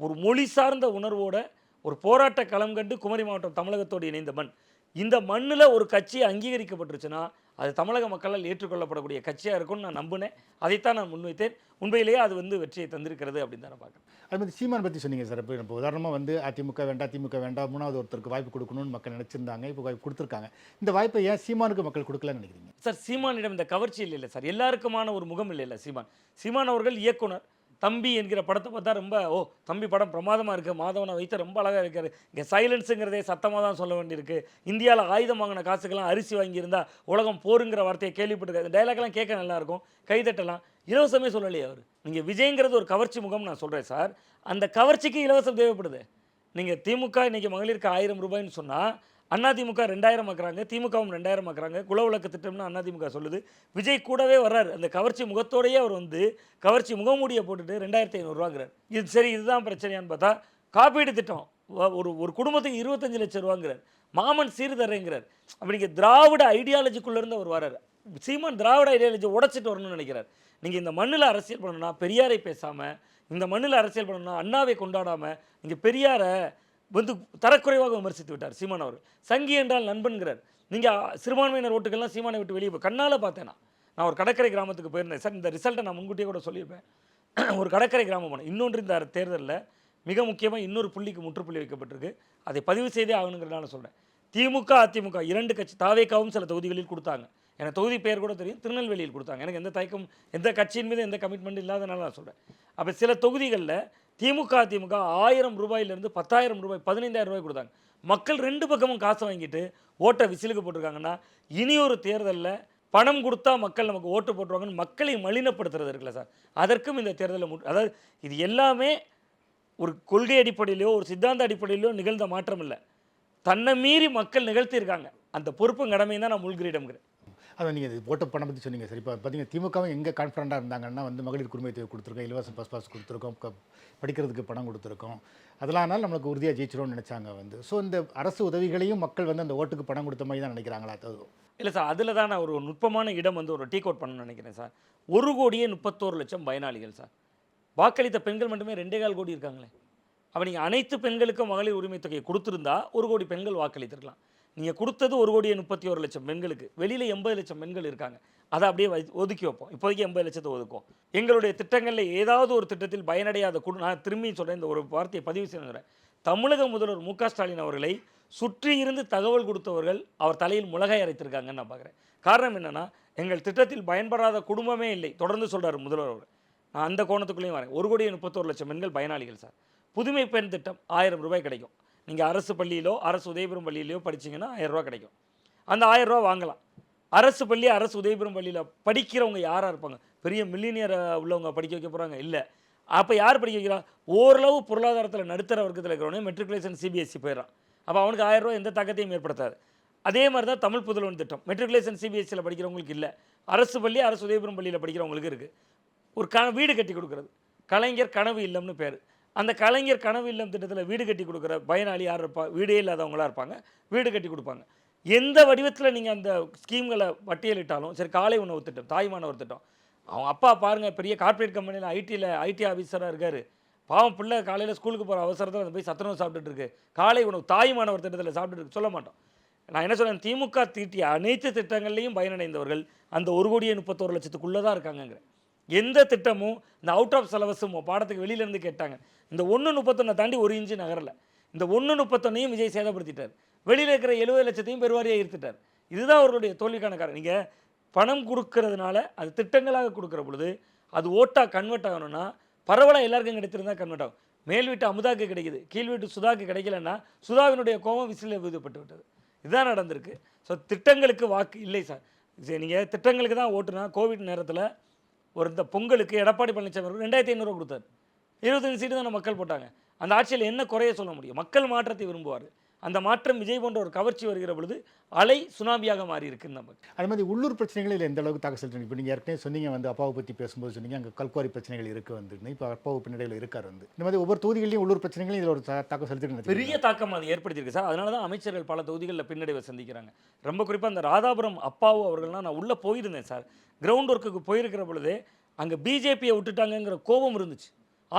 ஒரு மொழி சார்ந்த உணர்வோட ஒரு போராட்ட களம் கண்டு குமரி மாவட்டம் தமிழகத்தோடு இணைந்த மண். இந்த மண்ணில் ஒரு கட்சி அங்கீகரிக்கப்பட்டுருச்சுன்னா அது தமிழக மக்களால் ஏற்றுக்கொள்ளப்படக்கூடிய கட்சியாக இருக்கும்னு நான் நம்பினேன். அதைத்தான் நான் முன்வைத்தேன். உண்மையிலேயே அது வந்து வெற்றியை தந்திருக்கிறது அப்படின்னு தான் நான் பார்க்குறேன். அது மாதிரி சீமான் பற்றி சொன்னீங்க சார். இப்போ உதாரணமாக வந்து அதிமுக வேண்டாம், திமுக வேண்டாம், 3வது ஒருத்தருக்கு வாய்ப்பு கொடுக்கணும்னு மக்கள் நினச்சிருந்தாங்க, இப்போ வாய்ப்பு கொடுத்துருக்காங்க. இந்த வாய்ப்பை ஏன் சீமானுக்கு மக்கள் கொடுக்கலன்னு நினைக்கிறீங்க சார்? சீமானிடம் இந்த கவர்ச்சி இல்லை சார், எல்லாருக்குமான ஒரு முகம் இல்லை சீமான் அவர்கள் இயக்குனர். தம்பி என்கிற படத்தை பார்த்தா ரொம்ப தம்பி படம் பிரமாதமாக இருக்குது, மாதவனை வைத்து ரொம்ப அழகாக இருக்காரு. இங்கே சைலன்ஸுங்கிறதே சத்தமாக தான் சொல்ல வேண்டியிருக்கு. இந்தியாவில் ஆயுதம் வாங்கின காசுக்கெல்லாம் அரிசி வாங்கியிருந்தா உலகம் போருங்கிற வார்த்தையை கேள்விப்பட்டிருக்காரு. இந்த டைலாக்லாம் கேட்க நல்லாயிருக்கும், கைதட்டலாம். இலவசமே சொல்லலையே அவர். நீங்கள் விஜய்ங்கிறது ஒரு கவர்ச்சி முகம் நான் சொல்கிறேன் சார். அந்த கவர்ச்சிக்கு இலவசம் தேவைப்படுது. நீங்கள் திமுக இன்றைக்கி மகளிருக்கு 1000 ரூபாய்ன்னு சொன்னால் அதிமுக 2000 ஆக்குறாங்க, திமுகவும் 2000 ஆக்குறாங்க. குலவிளக்கு திட்டம்னு அதிமுக சொல்லுது. விஜய் கூடவே வர்றாரு. அந்த கவர்ச்சி முகத்தோடையே அவர் வந்து கவர்ச்சி முகமூடியை போட்டுட்டு 2500 ரூபாங்கிறார். இது சரி, இதுதான் பிரச்சனையான்னு பார்த்தா காப்பீடு திட்டம் ஒரு குடும்பத்துக்கு 25 லட்சம் ரூபாங்கிறார். மாமன் சீர்தரேங்கிறார். அப்படி நீங்கள் திராவிட ஐடியாலஜிக்குள்ளேருந்து அவர் வர்றாரு. சீமான் திராவிட ஐடியாலஜி உடைச்சிட்டு வரணும்னு நினைக்கிறார். நீங்கள் இந்த மண்ணில் அரசியல் பண்ணணும்னா பெரியாரை பேசாமல், இந்த மண்ணில் அரசியல் பண்ணணும்னா அண்ணாவை கொண்டாடாமல், நீங்கள் பெரியாரை வந்து தரக்குறைவாக விமர்சித்து விட்டார் சீமான் அவர்கள். சங்கி என்றால் நண்பன்கிறார். நீங்கள் சிறுபான்மையினர் ஓட்டுகள்லாம் சீமானை விட்டு வெளியே போய் கண்ணால் பார்த்தேன். நான் ஒரு கடற்கரை கிராமத்துக்கு போயிருந்தேன் சார். இந்த ரிசல்ட்டை நான் முன்கூட்டியே கூட சொல்லியிருப்பேன். ஒரு கடற்கரை கிராமம் போனேன். இன்னொன்று இந்த தேர்தலில் மிக முக்கியமாக இன்னொரு புள்ளிக்கு முற்றுப்புள்ளி வைக்கப்பட்டிருக்கு. அதை பதிவு செய்தே ஆகணுங்கிறதுனால சொல்கிறேன். திமுக அதிமுக 2 கட்சி தாவேக்காவும் சில தொகுதிகளில் கொடுத்தாங்க. எனக்கு தொகுதி பேர் கூட தெரியும், திருநெல்வேலியில் கொடுத்தாங்க. எனக்கு எந்த தயக்கம், எந்த கட்சியின் மீது எந்த கமிட்மெண்ட் இல்லாதனால நான் சொல்கிறேன். அப்போ சில தொகுதிகளில் திமுக அதிமுக 1000 ரூபாயிலிருந்து 10,000 ரூபாய் 15,000 ரூபாய் கொடுத்தாங்க. மக்கள் 2 பக்கமும் காசு வாங்கிட்டு ஓட்டை விசிலுக்கு போட்டிருக்காங்கன்னா இனி ஒரு தேர்தலில் பணம் கொடுத்தா மக்கள் நமக்கு ஓட்டு போட்டுருவாங்கன்னு மக்களை மலினப்படுத்துறது இருக்குல்ல சார், அதற்கும் இந்த தேர்தலில் அதாவது இது எல்லாமே ஒரு கொள்கை அடிப்படையிலையோ ஒரு சித்தாந்த அடிப்படையிலையோ நிகழ்ந்த மாற்றம் இல்லை. தன்னை மீறி மக்கள் நிகழ்த்தியிருக்காங்க. அந்த பொறுப்பும் கடமையும் தான் நான் முள்கிரிடம்ங்கிறேன். அதான் நீங்கள் இது போட்ட பணம் பற்றி சொன்னீங்க சரி. இப்போ பார்த்தீங்கன்னா திமுகவும் எங்கே கான்ஃபிடண்ட்டாக இருந்தாங்கன்னா வந்து மகளிர் குடிமை தொகை கொடுத்துருக்கோம், இலவச பஸ் பாஸ் கொடுத்துருக்கோம், படிக்கிறதுக்கு பணம் கொடுத்துருக்கோம், அதெல்லாம் ஆனால் நம்மளுக்கு உறுதியாக ஜெயிச்சிடும்னு நினச்சாங்க வந்து. ஸோ இந்த அரசு உதவிகளையும் மக்கள் வந்து அந்த ஓட்டுக்கு பணம் கொடுத்த மாதிரி தான் நினைக்கிறாங்களா? அது இல்லை சார், அதில் தான் நான் ஒரு நுட்பமான இடம் வந்து ஒரு டீக் அவுட் பண்ணணும்னு நினைக்கிறேன் சார். 1,31,00,000 பயனாளிகள் சார். வாக்களித்த பெண்கள் மட்டுமே 2,4 கோடி இருக்காங்களே. அப்போ நீங்கள் அனைத்து பெண்களுக்கும் மகளிர் உரிமை தொகையை கொடுத்துருந்தா 1 கோடி பெண்கள் வாக்களித்திருக்கலாம். நீங்கள் கொடுத்தது 1,31,00,000 பெண்களுக்கு. வெளியில் 80 லட்சம் பெண்கள் இருக்காங்க. அதை அப்படியே ஒதுக்கி வைப்போம். இப்போதைக்கு 80 லட்சத்தை ஒதுக்குவோம். எங்களுடைய திட்டங்களில் ஏதாவது ஒரு திட்டத்தில் பயனடையாத நான் திரும்பி சொல்கிறேன், இந்த ஒரு வார்த்தையை பதிவு செய்கிறேன். தமிழக முதல்வர் மு க ஸ்டாலின் அவர்களை சுற்றி இருந்து தகவல் கொடுத்தவர்கள் அவர் தலையில் முளகாய் அரைத்திருக்காங்கன்னு நான் பார்க்குறேன். காரணம் என்னென்னா, எங்கள் திட்டத்தில் பயன்படாத குடும்பமே இல்லை தொடர்ந்து சொல்கிறார் முதல்வர் அவர். நான் அந்த கோணத்துக்குள்ளேயும் வரேன். 1,31,00,000 பெண்கள் பயனாளிகள் சார். புதுமை பெண் திட்டம் 1000 ரூபாய் கிடைக்கும். நீங்கள் அரசு பள்ளியிலோ அரசு உதவிபெறும் பள்ளியிலையோ படிச்சிங்கன்னா 1000 ரூபா கிடைக்கும். அந்த 1000 ரூபா வாங்கலாம். அரசு பள்ளி அரசு உதவிபெறும் பள்ளியில் படிக்கிறவங்க யாராக இருப்பாங்க? பெரிய மில்லினியர் உள்ளவங்க படிக்க வைக்க போகிறாங்க இல்லை. அப்போ யார் படிக்க வைக்கிறா? ஓரளவு பொருளாதாரத்தில் நடுத்தர வர்க்கத்தில் இருக்கிறவனே மெட்ரிகுலேஷன் சிபிஎஸ்சி போயிடறான். அப்போ அவனுக்கு 1000 ரூபா எந்த தாக்கத்தையும் ஏற்படுத்தாது. அதே மாதிரி தான் தமிழ் புதல்வன் திட்டம். மெட்ரிகுலேஷன் சிபிஎஸ்சியில் படிக்கிறவங்களுக்கு இல்லை, அரசு பள்ளி அரசு உதவிபெறும் பள்ளியில் படிக்கிறவங்களுக்கு இருக்குது. ஒரு வீடு கட்டி கொடுக்குறது கலைஞர் கனவு இல்லம்னு பேர். அந்த கலைஞர் கனவு இல்லம் திட்டத்தில் வீடு கட்டி கொடுக்குற பயனாளி யார் இருப்பா? வீடே இல்லாதவங்களாக இருப்பாங்க. வீடு கட்டி கொடுப்பாங்க. எந்த வடிவத்தில் நீங்கள் அந்த ஸ்கீம்களை பட்டியலிட்டாலும் சரி, காலை உணவு திட்டம், தாய்மானவர் திட்டம், அவங்க அப்பா பாருங்கள் பெரிய கார்ப்பரேட் கம்பெனியில் ஐடி ஆஃபீஸராக இருக்கார். பாவம் பிள்ளை காலையில் ஸ்கூலுக்கு போகிற அவசரத்தில் அதை போய் சத்துணவு சாப்பிட்டுட்டு இருக்கு. காலை உணவு தாய்மானவர் திட்டத்தில் சாப்பிட்டுட்டு இருக்கு சொல்ல மாட்டோம். நான் என்ன சொல்கிறேன், திமுக தீட்டிய அனைத்து திட்டங்கள்லையும் பயனடைந்தவர்கள் அந்த 1,31,00,000 தான் இருக்காங்கங்கிற. எந்த திட்டமும் இந்த அவுட் ஆஃப் சிலபஸும் பாடத்துக்கு வெளியிலேருந்து கேட்டாங்க. இந்த 1,31 தாண்டி 1 இன்ச்சு நகரலை. இந்த 1,31 விஜய் சேதப்படுத்திட்டார். வெளியில் இருக்கிற 70 லட்சத்தையும் பெருவாரியாக ஈர்த்துட்டார். இதுதான் அவர்களுடைய தோல்விக்கான காரணம். நீங்கள் பணம் கொடுக்கறதுனால அது திட்டங்களாக கொடுக்குற பொழுது அது ஓட்டாக கன்வெர்ட் ஆகணும்னா பரவலாக எல்லாருக்கும் கிடைத்திருந்தா கன்வெர்ட் ஆகும். மேல் வீட்டு அமுதாக்கு கிடைக்குது, கீழ் வீட்டு சுதாக்கு கிடைக்கலன்னா சுதாவினுடைய கோபம் விசில் எழுதப்பட்டு விட்டது. இதுதான் நடந்திருக்கு. ஸோ திட்டங்களுக்கு வாக்கு இல்லை சார். நீங்கள் திட்டங்களுக்கு தான் ஓட்டுனா கோவிட் நேரத்தில் இந்த பொங்கலுக்கு எடப்பாடி பழனிசாமி அவர்கள் 2,500 கொடுத்தாரு. 25 சீட்டு தான் மக்கள் போட்டாங்க. அந்த ஆட்சியில் என்ன குறைய சொல்ல முடியும்? மக்கள் மாற்றத்தை விரும்புவார். அந்த மாற்றம் விஜய் போன்ற ஒரு கவர்ச்சி வருகிற பொழுது அலை சுனாமியாக மாறி இருக்குன்னு நமக்கு. அது மாதிரி உள்ளூர் பிரச்சனைகள் எந்த அளவுக்கு தாக்க செலுத்தணும்? இப்போ நீங்கள் ஏற்கனவே சொன்னீங்க வந்து அப்பாவை பற்றி பேசும்போது சொன்னீங்க அங்கே கல்குவாரி பிரச்சனைகள் இருக்குது வந்து. இப்போ அப்பாவு பின்னடையில் இருக்கார் வந்து. இந்த மாதிரி ஒவ்வொரு தொகுதிகளிலும் உள்ளூர் பிரச்சனைகளும் இதில் ஒரு தாக்கம் செலுத்திட்டு பெரிய தாக்கம் அது ஏற்படுத்தியிருக்கு சார். அதனால தான் அமைச்சர்கள் பல தொகுதிகளில் பின்னடைவை சந்திக்கிறாங்க. ரொம்ப குறிப்பாக அந்த ராதாபுரம் அப்பாவு அவர்கள்லாம் நான் உள்ளே போயிருந்தேன் சார். கிரவுண்ட் ஒர்க்குக்கு போயிருக்கிற பொழுதே அங்கே பிஜேபியை விட்டுட்டாங்கங்கிற கோபம் இருந்துச்சு.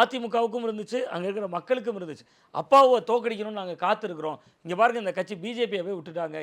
அதிமுகவுக்கும் இருந்துச்சு, அங்கே இருக்கிற மக்களுக்கும் இருந்துச்சு. அப்பாவை தோக்கடிக்கணும்னு நாங்கள் காத்திருக்கிறோம். இங்கே பாருங்கள், இந்த கட்சி பிஜேபியை விட்டுட்டாங்க,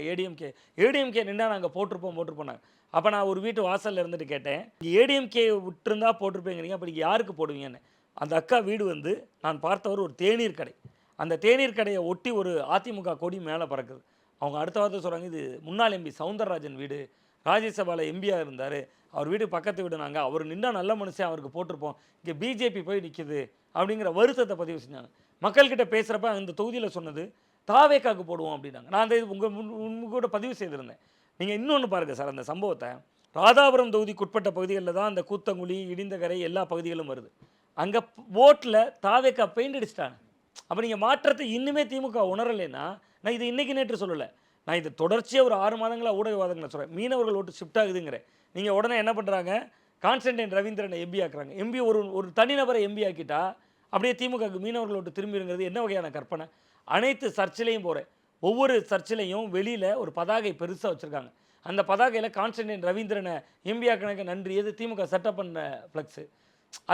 ஏடிஎம்கே நின்றா நாங்கள் போட்டிருப்போம். அப்போ நான் ஒரு வீட்டு வாசலில் இருந்துட்டு கேட்டேன், ஏடிஎம்கே விட்டுருந்தா போட்டிருப்பேங்கிறீங்க, அப்படி யாருக்கு போடுவீங்கன்னு. அந்த அக்கா வீடு வந்து நான் பார்த்தவர் ஒரு தேநீர் கடை. அந்த தேநீர் கடையை ஒட்டி ஒரு அதிமுக கொடி மேலே பறக்குது. அவங்க அடுத்த வார்த்தை சொல்கிறாங்க, இது முன்னாள் எம்பி சவுந்தரராஜன் வீடு, ராஜ்யசபாவில் எம்பியாக இருந்தார், அவர் வீடு பக்கத்து வீடு, நாங்கள் அவர் நின்றா நல்ல மனுஷன் அவருக்கு போட்டிருப்போம், இங்கே பிஜேபி போய் நிற்கிது அப்படிங்கிற வருத்தத்தை பதிவு செஞ்சாங்க. மக்கள்கிட்ட பேசுகிறப்ப அந்த தொகுதியில் சொன்னது தாவேக்காக்கு போடுவோம் அப்படின்னாங்க. நான் அந்த உங்கள் கூட பதிவு செய்திருந்தேன். நீங்கள் இன்னொன்று பாருங்கள் சார், அந்த சம்பவத்தை ராதாபுரம் தொகுதிக்குட்பட்ட பகுதிகளில் தான் அந்த கூத்தங்குழி, இடிந்தகரை எல்லா பகுதிகளும் வருது. அங்கே ஓட்டில் தாவேக்கா பெயிண்ட் அடிச்சிட்டாங்க. அப்போ நீங்கள் மாற்றத்தை இன்னுமே திமுக உணரலைன்னா, நான் இது இன்றைக்கி நேற்று சொல்லலை, நான் இது தொடர்ச்சியாக ஒரு 6 மாதங்களாக ஊடகவாதங்களை சொல்கிறேன். மீனவர்கள் ஓட்டு ஷிஃப்ட் ஆகுதுங்கிறேன். நீங்கள் உடனே என்ன பண்ணுறாங்க, கான்ஸ்டன்டைன் ரவீந்திரனை எம்பி ஆக்குறாங்க. எம்பி ஒரு தனிநபரை எம்பி ஆக்கிட்டா அப்படியே திமுகவுக்கு மீனவர்கள் ஓட்டு திரும்பிடுங்கிறது என்ன வகையான கற்பனை? அனைத்து சர்ச்சிலையும் போகிறேன், ஒவ்வொரு சர்ச்சிலையும் வெளியில் ஒரு பதாகை பெருசாக வச்சுருக்காங்க. அந்த பதாகையில் கான்ஸ்டன்டைன் ரவீந்திரனை எம்பி ஆக்கினாக்க நன்றி, எது திமுக செட்டப் பண்ண ஃப்ளக்ஸு.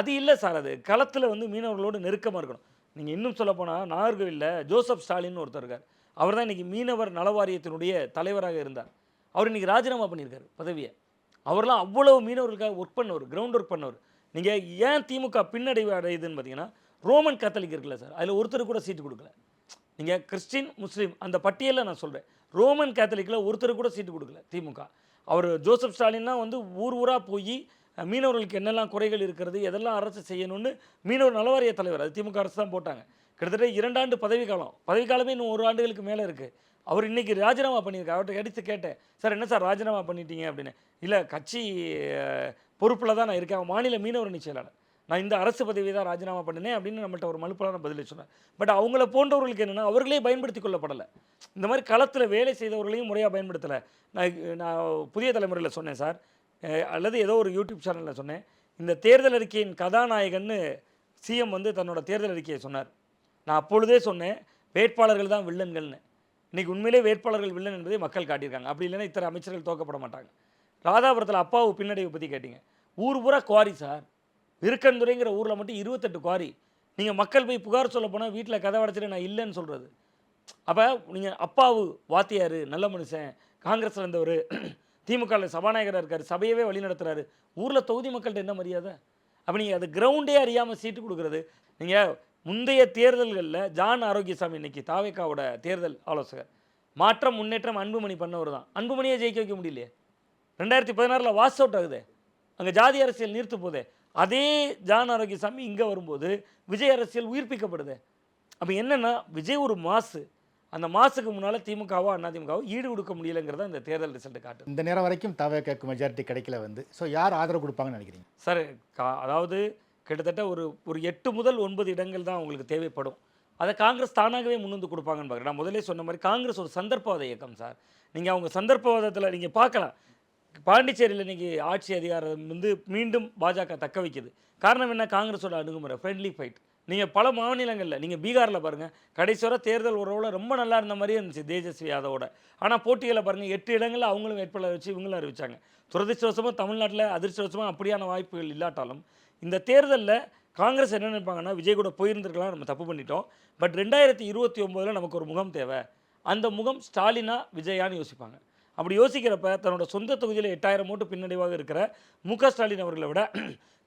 அது இல்லை சார், அது களத்தில் வந்து மீனவர்களோடு நெருக்கமாக இருக்கணும். நீங்கள் இன்னும் சொல்லப்போனால் நாகர்கோவிலில் ஜோசப் ஸ்டாலின் ஒருத்தர் இருக்கார். அவர் தான் இன்றைக்கி மீனவர் நலவாரியத்தினுடைய தலைவராக இருந்தார். அவர் இன்றைக்கி ராஜினாமா பண்ணியிருக்காரு பதவியை. அவர்லாம் அவ்வளவு மீனவர்களுக்காக ஒர்க் பண்ணவர், கிரவுண்ட் ஒர்க் பண்ணவர். நீங்கள் ஏன் திமுக பின்னடைவு அடையுதுன்னு பார்த்தீங்கன்னா, ரோமன் கேத்தலிக் இருக்குல்ல சார், அதில் ஒருத்தர் கூட சீட்டு கொடுக்கல. நீங்கள் கிறிஸ்டின் முஸ்லீம் அந்த பட்டியலில் நான் சொல்கிறேன், ரோமன் கேத்தலிக்கில் ஒருத்தர் கூட சீட்டு கொடுக்கல திமுக. அவர் ஜோசப் ஸ்டாலின்னா வந்து ஊராக போய் மீனவர்களுக்கு என்னெல்லாம் குறைகள் இருக்கிறது, எதெல்லாம் அரசு செய்யணும்னு மீனவர் நலவாரிய தலைவர், அது திமுக அரசு தான் போட்டாங்க. கிட்டத்தட்ட 2 ஆண்டு பதவிக்காலமே இன்னும் 1 ஆண்டுகளுக்கு மேலே இருக்குது. அவர் இன்றைக்கி ராஜினாமா பண்ணியிருக்காரு. அவர்கிட்ட எடுத்து கேட்டேன், சார் என்ன சார் ராஜினாமா பண்ணிட்டீங்க அப்படின்னு. இல்லை, கட்சி பொறுப்பில் தான் நான் இருக்கேன், மாநில மீனவர் அணி செயலாளர். நான் இந்த அரசு பதவியை தான் ராஜினாமா பண்ணினேன் அப்படின்னு நம்மள்ட்ட ஒரு மலுப்பலான பதிலை சொன்னார். பட் அவங்கள போன்றவர்களுக்கு என்னென்னா அவர்களே பயன்படுத்தி கொள்ளப்படலை. இந்த மாதிரி களத்தில் வேலை செய்தவர்களையும் முறையாக பயன்படுத்தலை. நான் புதிய தலைமுறையில் சொன்னேன் சார், அல்லது ஏதோ ஒரு யூடியூப் சேனலில் சொன்னேன். இந்த தேர்தல் அறிக்கையின் கதாநாயகன்னு சிஎம் வந்து தன்னோட தேர்தல் அறிக்கையை சொன்னார். நான் அப்பொழுதே சொன்னேன் வேட்பாளர்கள் தான் வில்லன்கள்னு. இன்றைக்கி உண்மையிலே வேட்பாளர்கள் வில்லன் என்பதை மக்கள் காட்டியிருக்காங்க. அப்படி இல்லைன்னா இத்தனை அமைச்சர்கள் தோக்கப்பட மாட்டாங்க. ராதாபுரத்தில் அப்பாவு பின்னடைவை பற்றி கேட்டிங்க. ஊர் பூரா குவாரி சார். இருக்கன்துறைங்கிற ஊரில் மட்டும் 28 குவாரி. நீங்கள் மக்கள் போய் புகார் சொல்ல போனால் வீட்டில் கதை அடைச்சிட்டு நான் இல்லைன்னு சொல்கிறது. அப்போ நீங்கள் அப்பாவு வாத்தியார், நல்ல மனுஷன், காங்கிரஸில் இருந்தவர், திமுகவில் சபாநாயகராக இருக்கார், சபையவே வழி நடத்துகிறாரு, ஊரில் தொகுதி மக்கள்கிட்ட என்ன மரியாதை? அப்போ நீங்கள் அது கிரவுண்டே அறியாமல் சீட்டு கொடுக்குறது. நீங்கள் முந்தைய தேர்தல்களில் ஜான் ஆரோக்கியசாமி இன்றைக்கி தாவேக்காவோட தேர்தல் ஆலோசகர், மாற்றம் முன்னேற்றம் அன்புமணி பண்ணவர் தான். அன்புமணியை ஜெயிக்க வைக்க முடியலையே. 2016 வாஸ் அவுட் ஆகுது. அங்கே ஜாதி அரசியல் நீர்த்து போதே. அதே ஜான் ஆரோக்கியசாமி இங்கே வரும்போது விஜய் அரசியல் உயிர்ப்பிக்கப்படுது. அப்போ என்னென்னா விஜய் ஒரு மாசு. அந்த மாசுக்கு முன்னால் திமுகவோ அதிமுகவோ ஈடு கொடுக்க முடியலைங்கிறத இந்த தேர்தல் ரிசல்ட் காட்டு. இந்த நேரம் வரைக்கும் தவேக்காக்கு மெஜாரிட்டி கிடைக்கல ஸோ யார் ஆதரவு கொடுப்பாங்கன்னு நினைக்கிறீங்க சார்? அதாவது கிட்டத்தட்ட ஒரு 8 முதல் 9 இடங்கள் தான் உங்களுக்கு தேவைப்படும். அதை காங்கிரஸ் தானாகவே முன்வந்து கொடுப்பாங்கன்னு பார்க்குறேன். நான் முதலே சொன்ன மாதிரி காங்கிரஸ் ஒரு சந்தர்ப்பவாத இயக்கம் சார். நீங்கள் அவங்க சந்தர்ப்பவாதத்தில் நீங்கள் பார்க்கலாம். பாண்டிச்சேரியில் இன்றைக்கி ஆட்சி அதிகாரம் வந்து மீண்டும் பாஜக தக்க வைக்குது. காரணம் என்ன? காங்கிரஸோட அணுகுமுறை, ஃப்ரெண்ட்லி ஃபைட். நீங்கள் பல மாநிலங்களில் நீங்கள் பீகாரில் பாருங்கள், கடைசி வரை தேர்தல் உறவில் ரொம்ப நல்லா இருந்த மாதிரியே இருந்துச்சு தேஜஸ்வி யாதவோட. ஆனால் போட்டிகளை பாருங்கள், 8 இடங்களில் அவங்களும் வேட்பாளர் வச்சு இவங்களும் அறிவிச்சாங்க. துரதிருஷ்டவசமாக தமிழ்நாட்டில் அதிர்ஷ்டவசமாக அப்படியான வாய்ப்புகள் இல்லாட்டாலும் இந்த தேர்தலில் காங்கிரஸ் என்ன நினைப்பாங்கன்னா, விஜய் கூட போயிருந்துருக்கலாம், நம்ம தப்பு பண்ணிட்டோம், பட் 2029 நமக்கு ஒரு முகம் தேவை. அந்த முகம் ஸ்டாலினா விஜயான்னு யோசிப்பாங்க. அப்படி யோசிக்கிறப்ப தன்னோட சொந்த தொகுதியில் 8000 ஓட்டு பின்னடைவாக இருக்கிற முக ஸ்டாலின் அவர்களை விட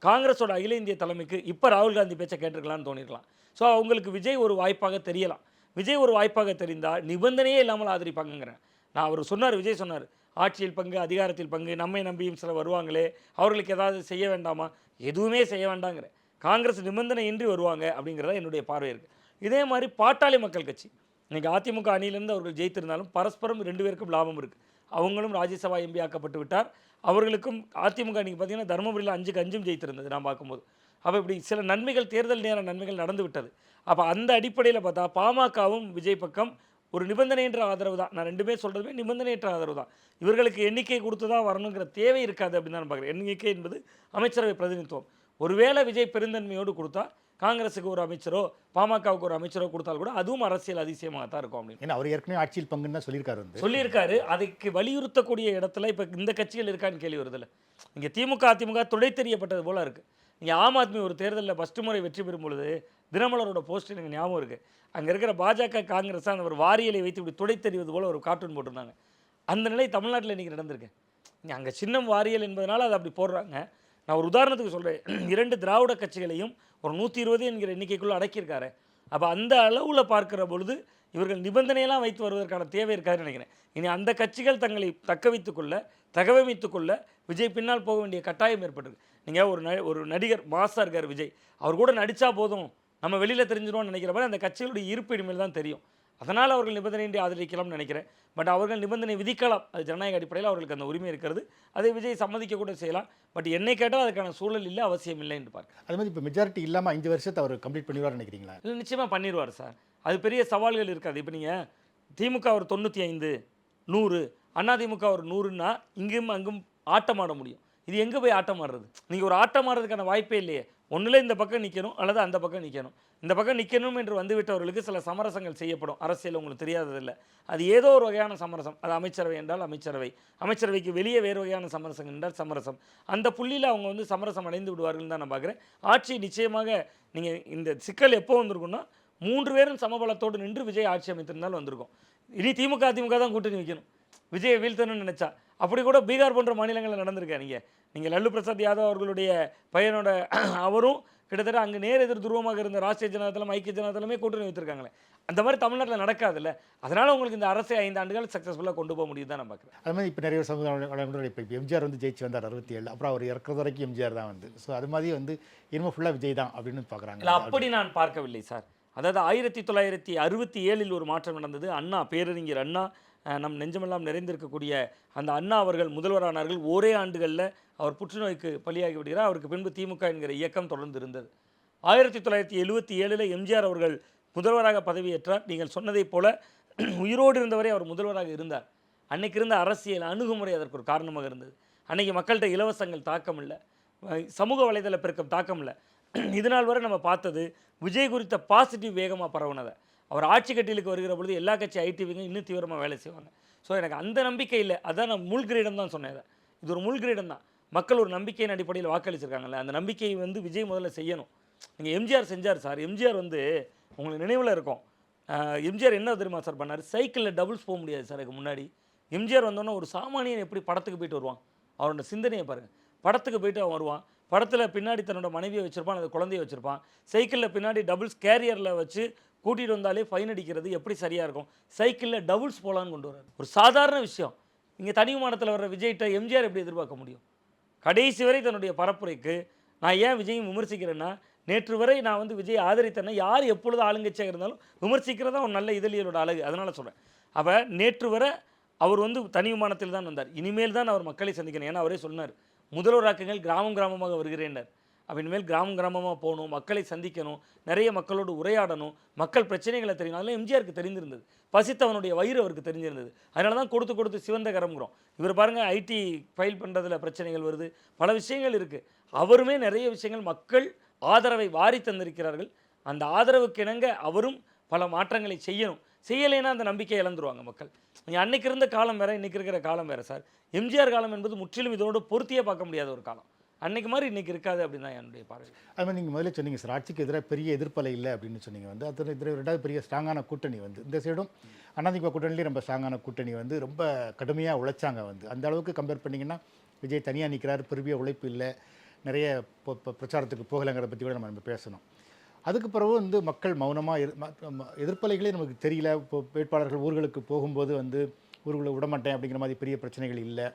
காங்கிரஸோட அகில இந்திய தலைமைக்கு இப்போ ராகுல் காந்தி பேச்சை கேட்டிருக்கலாம்னு தோணிருக்கலாம். ஸோ அவங்களுக்கு விஜய் ஒரு வாய்ப்பாக தெரியலாம். விஜய் ஒரு வாய்ப்பாக தெரிந்தால் நிபந்தனையே இல்லாமல் ஆதரிப்பாங்கங்கிறேன். நான் அவர் சொன்னார், விஜய் சொன்னார், ஆட்சியில் பங்கு, அதிகாரத்தில் பங்கு, நம்மை நம்பியும் சில வருவாங்களே, அவர்களுக்கு ஏதாவது செய்ய வேண்டாமா? எதுவுமே செய்ய வேண்டாங்கிற காங்கிரஸ் நிபந்தனையின்றி வருவாங்க அப்படிங்கிறத என்னுடைய பார்வை இருக்குது. இதே மாதிரி பாட்டாளி மக்கள் கட்சி இன்றைக்கி அதிமுக அணியிலேருந்து அவர்கள் ஜெயித்திருந்தாலும் பரஸ்பரம் 2 பேருக்கும் லாபம் இருக்குது. அவங்களும் ராஜ்யசபா எம்பி ஆக்கப்பட்டு விட்டார். அவர்களுக்கும் அதிமுக அன்றைக்கி பார்த்திங்கன்னா தருமபுரியில் 5க்கு 5 ஜெயித்திருந்தது நான் பார்க்கும்போது. அப்போ இப்படி சில நன்மைகள், தேர்தல் நேர நன்மைகள் நடந்து விட்டது. அப்போ அந்த அடிப்படையில் பார்த்தா பாமகவும் விஜய் பக்கம் ஒரு நிபந்தனையற்ற ஆதரவு தான். நான் ரெண்டுமே சொல்கிறதுமே நிபந்தனையற்ற ஆதரவு தான். இவர்களுக்கு எண்ணிக்கை கொடுத்து தான் வரணுங்கிற தேவை இருக்காது அப்படின்னு நான் பார்க்குறேன். எண்ணிக்கை என்பது அமைச்சரவை பிரதிநிதித்துவம். ஒருவேளை விஜய் பெருந்தன்மையோடு கொடுத்தா காங்கிரஸுக்கு ஒரு அமைச்சரோ பாமகவுக்கு ஒரு அமைச்சரோ கொடுத்தால் கூட அதுவும் அரசியல் அதிசயமாக தான் இருக்கும் அப்படின்னு. ஏன்னா அவர் ஏற்கனவே ஆட்சியில் பங்குன்னு சொல்லியிருக்காரு. அதுக்கு வலியுறுத்தக்கூடிய இடத்துல இப்போ இந்த கட்சிகள் இருக்கான்னு கேள்வி வருதில்ல. இங்கே திமுக அதிமுக துடை தெரியப்பட்டது போல இருக்குது. இங்கே ஆம் ஆத்மி ஒரு தேர்தலில் ஃபஸ்ட்டு முறை வெற்றி பெறும் பொழுது தினமலரோட போஸ்ட் எனக்கு ஞாபகம் இருக்குது. அங்கே இருக்கிற பாஜக காங்கிரஸ் அந்த ஒரு வாரியலை வைத்து இப்படி துடை தெரிவது போல் ஒரு கார்ட்டூன் போட்டிருந்தாங்க. அந்த நிலை தமிழ்நாட்டில் இன்றைக்கி நடந்திருக்கு. அங்கே சின்னம் வாரியல் என்பதனால அதை அப்படி போடுறாங்க. நான் ஒரு உதாரணத்துக்கு சொல்கிறேன், 2 திராவிட கட்சிகளையும் ஒரு 120 என்கிற எண்ணிக்கைக்குள்ளே அடக்கியிருக்காரு. அப்போ அந்த அளவில் பார்க்குற பொழுது இவர்கள் நிபந்தனையெல்லாம் வைத்து வருவதற்கான தேவை இருக்காதுன்னு நினைக்கிறேன். இனி அந்த கட்சிகள் தங்களை தக்க வைத்துக்கொள்ள, தகவமைத்துக்கொள்ள விஜய் பின்னால் போக வேண்டிய கட்டாயம் ஏற்பட்டிருக்கு. நீங்கள் ஒரு நடிகர் மாசாக இருக்கார் விஜய், அவர் கூட நடித்தா போதும், நம்ம வெளியில் தெரிஞ்சிடுவோம்னு நினைக்கிற மாதிரி அந்த கட்சிகளுடைய இருப்பு இனிமேல் தான் தெரியும். அதனால் அவர்கள் நிபந்தனையின்றி ஆதரிக்கலாம்னு நினைக்கிறேன். பட் அவர்கள் நிபந்தனை விதிக்கலாம். அது ஜனநாயக அடிப்படையில் அவர்களுக்கு அந்த உரிமை இருக்கிறது. அதை விஜய் சம்மதிக்க கூட செய்யலாம். பட் என்னை கேட்டால் அதுக்கான சூழல் இல்லை, அவசியம் இல்லை என்று பார்க்க. அது மாதிரி இப்போ மெஜாரிட்டி இல்லாமல் 5 வருஷத்தை அவர் கம்ப்ளீட் பண்ணிடுவார் நினைக்கிறீங்களா? இல்லை, நிச்சயமாக பண்ணிடுவார் சார். அது பெரிய சவால்கள் இருக்காது. இப்போ நீங்கள் திமுக ஒரு 95, 100, அதிமுக ஒரு 100ன்னா இங்கும் அங்கும் ஆட்டம் ஆட முடியும். இது எங்கே போய் ஆட்டம் ஆடுறது? நீங்கள் ஒரு ஆட்டம் ஆடுறதுக்கான வாய்ப்பே இல்லையே. ஒன்றில் இந்த பக்கம் நிற்கணும் அல்லது அந்த பக்கம் நிற்கணும். இந்த பக்கம் நிற்கணும் என்று வந்துவிட்டவர்களுக்கு சில சமரசங்கள் செய்யப்படும். அரசியல் உங்களுக்கு தெரியாததில்லை. அது ஏதோ ஒரு வகையான சமரசம். அது அமைச்சரவை என்றால் அமைச்சரவை, அமைச்சரவைக்கு வெளியே வேறு வகையான சமரசம் என்றால் சமரசம். அந்த புள்ளியில் அவங்க வந்து சமரசம் அடைந்து விடுவார்கள் தான் நான் பார்க்குறேன். ஆட்சி நிச்சயமாக நீங்கள் இந்த சிக்கல் எப்போ வந்திருக்குன்னா 3 பேரும் சமபலத்தோடு நின்று விஜய் ஆட்சி அமைத்திருந்தால் வந்திருக்கும். இனி திமுக அதிமுக தான் கூட்டணி வைக்கணும் விஜயை வீழ்த்தணும்னு நினச்சா. அப்படி கூட பீகார் போன்ற மாநிலங்களில் நடந்திருக்கேன். நீங்கள் லல்லு பிரசாத் யாதவ் அவர்களுடைய பையனோட அவரும் கிட்டத்தட்ட அங்கே நேர் எதிர் துருவமாக இருந்த ராஷ்ட்ரிய ஜனதாதளம், ஐக்கிய ஜனதாதளமே கூட்டணி வைத்திருக்காங்களே. அந்த மாதிரி தமிழ்நாட்டில் நடக்காதுல்ல. அதனால் உங்களுக்கு இந்த அரசை 5 ஆண்டுகள் சக்ஸஸ்ஃபுல்லாக கொண்டு போக முடியுது தான் நான் பார்க்குறேன். அது மாதிரி இப்போ நிறைய சமூக இப்போ எம்ஜிஆர் வந்து ஜெயிச்சு வந்தார் 67. அப்புறம் அவர் இறக்குறது வரைக்கும் எம்ஜிஆர் தான் வந்து. ஸோ அது மாதிரி வந்து இனிமேல் ஃபுல்லாக விஜய் தான் அப்படின்னு பார்க்குறாங்க. இல்லை, அப்படி நான் பார்க்கவில்லை சார். அதாவது 1967 ஒரு மாற்றம் நடந்தது. அண்ணா, பேரறிஞர் அண்ணா, நம் நெஞ்சமெல்லாம் நிறைந்திருக்கக்கூடிய அந்த அண்ணா அவர்கள் முதல்வரானார்கள். ஒரே ஆண்டுகளில் அவர் புற்றுநோய்க்கு பலியாகி விடுகிறார். அவருக்கு பின்பு திமுக என்கிற இயக்கம் தொடர்ந்து இருந்தது. 1977 எம்ஜிஆர் அவர்கள் முதல்வராக பதவியேற்றார். நீங்கள் சொன்னதைப் போல உயிரோடு இருந்தவரை அவர் முதல்வராக இருந்தார். அன்னைக்கு இருந்த அரசியல் அணுகுமுறை அதற்கு ஒரு காரணமாக இருந்தது. அன்னைக்கு மக்கள்கிட்ட இலவசங்கள் தாக்கம் இல்லை, சமூக வலைதள பெருக்கம் தாக்கம் இல்லை. இதனால் வரை நம்ம பார்த்தது விஜய் குறித்த பாசிட்டிவ் வேகமாக பரவுனதை. அவர் ஆட்சி கட்டிலுக்கு வருகிற பொழுது எல்லா கட்சி ஐடிவிங்க இன்னும் தீவிரமாக வேலை செய்வாங்க. ஸோ எனக்கு அந்த நம்பிக்கை இல்லை. அதான் நான் முள்கிரீடம் தான் சொன்னேன். இது ஒரு முள்கிரீடம் தான். மக்கள் ஒரு நம்பிக்கையின் அடிப்படையில் வாக்களிச்சிருக்காங்கல்ல, அந்த நம்பிக்கையை வந்து விஜய் முதல்ல செய்யணும். நீங்கள் எம்ஜிஆர் செஞ்சார் சார். எம்ஜிஆர் வந்து உங்களுக்கு நினைவில் இருக்கும், எம்ஜிஆர் என்ன தெரியுமா சார் பண்ணார்? சைக்கிளில் டபுள்ஸ் போக முடியாது சார். அதுக்கு முன்னாடி எம்ஜிஆர் வந்தோன்னே ஒரு சாமானியன் எப்படி படத்துக்கு போயிட்டு வருவான், அவரோட சிந்தனையை பாருங்கள். படத்துக்கு போயிட்டு அவன் வருவான், படத்தில் பின்னாடி தன்னோட மனைவியை வச்சுருப்பான், அந்த குழந்தைய வச்சுருப்பான். சைக்கிளில் பின்னாடி டபுள்ஸ் கேரியரில் வச்சு கூட்டிகிட்டு வந்தாலே ஃபைன் அடிக்கிறது எப்படி சரியாக இருக்கும்? சைக்கிளில் டபுள்ஸ் போகலான்னு கொண்டு வர்றாரு. ஒரு சாதாரண விஷயம். இங்கே தனி விமானத்தில் வர்ற விஜய்கிட்ட எம்ஜிஆர் எப்படி எதிர்பார்க்க முடியும்? கடைசி வரை தன்னுடைய பரப்புரைக்கு நான் ஏன் விஜயும் விமர்சிக்கிறேன்னா, நேற்று வரை நான் வந்து விஜய் ஆதரித்தேன்னா யார் எப்பொழுது ஆளுங்கட்சியாக இருந்தாலும் விமர்சிக்கிறதா ஒரு நல்ல இதழியலோட அழகு. அதனால் சொல்கிறேன். அப்போ நேற்று வரை அவர் வந்து தனி விமானத்தில் தான் வந்தார். இனிமேல் தான் அவர் மக்களை சந்திக்கணும். ஏன்னா அவரே சொன்னார், முதல்வராக்குங்கள் கிராமம் கிராமமாக வருகிறேன்னார். அப்போ இனிமேல் கிராமம் கிராமமாக போகணும், மக்களை சந்திக்கணும், நிறைய மக்களோடு உரையாடணும், மக்கள் பிரச்சனைகளை தெரியணும். அதெல்லாம் எம்ஜிஆருக்கு தெரிந்திருந்தது. பசித்தவனுடைய வயிறு அவருக்கு தெரிஞ்சிருந்தது. அதனால தான் கொடுத்து கொடுத்து சிவந்த கரம்ங்கிறோம். இவர் பாருங்கள், ஐடி ஃபைல் பண்ணுறதுல பிரச்சனைகள் வருது, பல விஷயங்கள் இருக்குது. அவருமே நிறைய விஷயங்கள் மக்கள் ஆதரவை வாரி தந்திருக்கிறார்கள். அந்த ஆதரவுக்கு இணங்க அவரும் பல மாற்றங்களை செய்யணும். செய்யலைன்னா அந்த நம்பிக்கை இழந்துருவாங்க மக்கள். நீங்கள் அன்னைக்கு இருந்த காலம் வேறு, இன்றைக்கி இருக்கிற காலம் வேறு சார். எம்ஜிஆர் காலம் என்பது முற்றிலும் இதோடு பொருத்தியே பார்க்க முடியாத ஒரு காலம். அன்னைக்கு மாதிரி இன்றைக்கி இருக்காது அப்படின்னு தான் என்னுடைய பார்வை. அது மாதிரி நீங்கள் முதல்ல சொன்னீங்க சார், ஆட்சிக்கு எதிராக பெரிய எதிர்ப்பலை இல்லை அப்படின்னு சொன்னீங்க. வந்து அது ரெண்டாவது பெரிய ஸ்ட்ராங்கான கூட்டணி வந்து இந்த சைடும் அதிமுக கூட்டணிலேயே ரொம்ப ஸ்ட்ராங்கான கூட்டணி வந்து ரொம்ப கடுமையாக உழைச்சாங்க. வந்து அந்த அளவுக்கு கம்பேர் பண்ணிங்கன்னா விஜய் தனியாக நிற்கிறார், பெரிய உழைப்பு இல்லை, நிறைய பிரச்சாரத்துக்கு போகலைங்கிறத பற்றி கூட நம்ம பேசணும். அதுக்கு பிறகு வந்து மக்கள் மௌனமாக எதிர்ப்பலைகளே நமக்கு தெரியல. இப்போ வேட்பாளர்கள் ஊர்களுக்கு போகும்போது வந்து ஊர்களை விடமாட்டேன் அப்படிங்கிற மாதிரி பெரிய பிரச்சனைகள் இல்லை.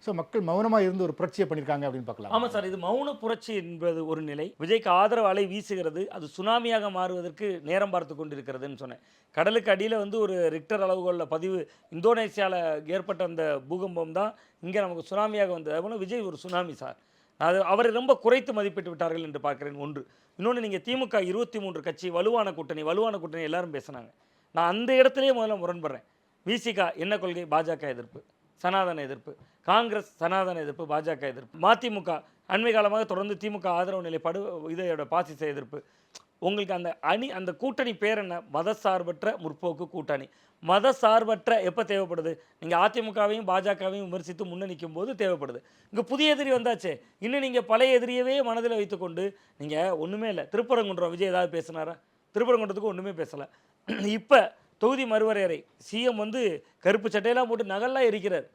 ஸோ மக்கள் மௌனமாக இருந்து ஒரு புரட்சியை பண்ணியிருக்காங்க அப்படின்னு பார்க்கலாம். ஆமாம் சார், இது மௌன புரட்சி என்பது ஒரு நிலை. விஜய்க்கு ஆதரவு அலை வீசுகிறது, அது சுனாமியாக மாறுவதற்கு நேரம் பார்த்து கொண்டு இருக்கிறதுன்னு சொன்னேன். கடலுக்கு அடியில் வந்து ஒரு ரிக்டர் அளவுகளில் பதிவு இந்தோனேசியாவில் ஏற்பட்ட அந்த பூகம்பம் தான் இங்கே நமக்கு சுனாமியாக வந்தது. அதுபோல் விஜய் ஒரு சுனாமி சார். அது அவரை ரொம்ப குறைத்து மதிப்பிட்டு விட்டார்கள் என்று பார்க்குறேன். ஒன்று. இன்னொன்று, நீங்கள் திமுக 23 கட்சி வலுவான கூட்டணி எல்லாரும் பேசுனாங்க. நான் அந்த இடத்துலேயே முதல்ல முரண்படுறேன். விசிக என்ன கொள்கை? பாஜக எதிர்ப்பு, சனாதன எதிர்ப்பு. காங்கிரஸ் சனாதன எதிர்ப்பு, பாஜக எதிர்ப்பு. மதிமுக அண்மை காலமாக தொடர்ந்து திமுக ஆதரவு நிலைப்பாடு, இதோட பாசிச எதிர்ப்பு. உங்களுக்கு அந்த கூட்டணி பேர் என்ன? மதசார்பற்ற முற்போக்கு கூட்டணி. மதசார்பற்ற எப்போ தேவைப்படுது? நீங்கள் அதிமுகவையும் பாஜகவையும் விமர்சித்து முன்னே நிற்கும் போது தேவைப்படுது. இங்கே புதிய எதிரி வந்தாச்சே, இன்னும் நீங்கள் பழைய எதிரியவே மனதில் வைத்துக்கொண்டு நீங்கள் ஒன்றுமே இல்லை. திருப்பரங்குன்றம் விஜய் ஏதாவது பேசினாரா? திருப்பரங்குன்றத்துக்கு ஒன்றுமே பேசலை. இப்போ தொகுதி மறுவரையறை, சிஎம் வந்து கருப்பு சட்டையெல்லாம் போட்டு நகல்லாம் எரிக்கிறார்.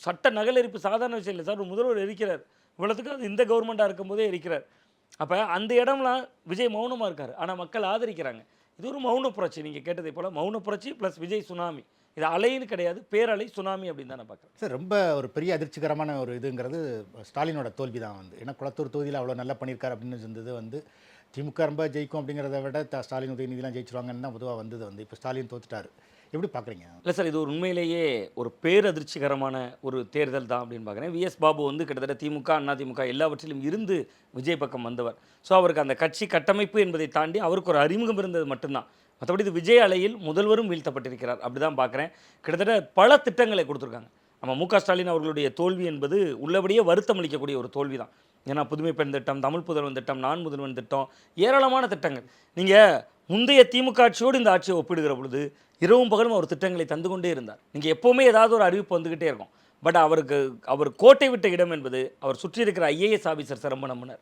சட்ட நகல் எரிப்பு சாதாரண விஷயம் இல்லை சார். ஒரு முதல்வர் எரிக்கிறார். இவ்வளோத்துக்கு அது இந்த கவர்மெண்ட்டாக இருக்கும்போதே எரிக்கிறார். அப்போ அந்த இடம்லாம் விஜய் மௌனமாக இருக்கார், ஆனால் மக்கள் ஆதரிக்கிறாங்க. இது ஒரு மௌன புரட்சி. நீங்கள் கேட்டதை போல் மௌன புரட்சி ப்ளஸ் விஜய் சுனாமி. இது அலைன்னு கிடையாது, பேரலை, சுனாமி அப்படின்னு தான் நான் பார்க்குறேன் சார். ரொம்ப ஒரு பெரிய அதிர்ச்சிகரமான ஒரு இதுங்கிறது ஸ்டாலினோட தோல்வி தான். வந்து ஏன்னா குளத்தூர் தொகுதியில் அவ்வளோ நல்லா பண்ணியிருக்காரு அப்படின்னு இருந்தது. வந்து திமுக ரொம்ப ஜெயிக்கும் அப்படிங்கிறத விட ஸ்டாலின் உதயநிதிலாம் ஜெயிச்சிருவாங்கன்னு தான் பொதுவாக வந்தது. வந்து இப்போ ஸ்டாலின் தோத்துட்டார். எப்படி பார்க்குறீங்க? இல்லை சார், இது ஒரு உண்மையிலேயே ஒரு பேரதிர்ச்சிகரமான ஒரு தேர்தல் தான் அப்படின்னு பார்க்குறேன். விஎஸ் பாபு வந்து கிட்டத்தட்ட திமுக அதிமுக எல்லாவற்றிலும் இருந்து விஜய் பக்கம் வந்தவர். ஸோ அவருக்கு அந்த கட்சி கட்டமைப்பு என்பதை தாண்டி அவருக்கு ஒரு அறிமுகம் இருந்தது மட்டும்தான். மற்றபடி இது விஜய் அலையில் முதல்வரும் வீழ்த்தப்பட்டிருக்கிறார் அப்படி தான் பார்க்குறேன். கிட்டத்தட்ட பல திட்டங்களை கொடுத்துருக்காங்க. நம்ம மு க ஸ்டாலின் அவர்களுடைய தோல்வி என்பது உள்ளபடியே வருத்தம் அளிக்கக்கூடிய ஒரு தோல்வி தான். ஏன்னா புதுமை பெண் திட்டம், தமிழ் புதல்வன் திட்டம், நான் முதல்வன் திட்டம், ஏராளமான திட்டங்கள். நீங்கள் முந்தைய திமுக ஆட்சியோடு இந்த ஆட்சியை ஒப்பிடுகிற பொழுது இரவும் பகலும் அவர் திட்டங்களை தந்து கொண்டே இருந்தார். நீங்கள் எப்போவுமே ஏதாவது ஒரு அறிவிப்பு வந்துக்கிட்டே இருக்கும். பட் அவர் கோட்டை விட்ட இடம் என்பது அவர் சுற்றி இருக்கிற ஐஏஎஸ் ஆஃபீஸர்ஸை ரொம்ப நம்பினார்.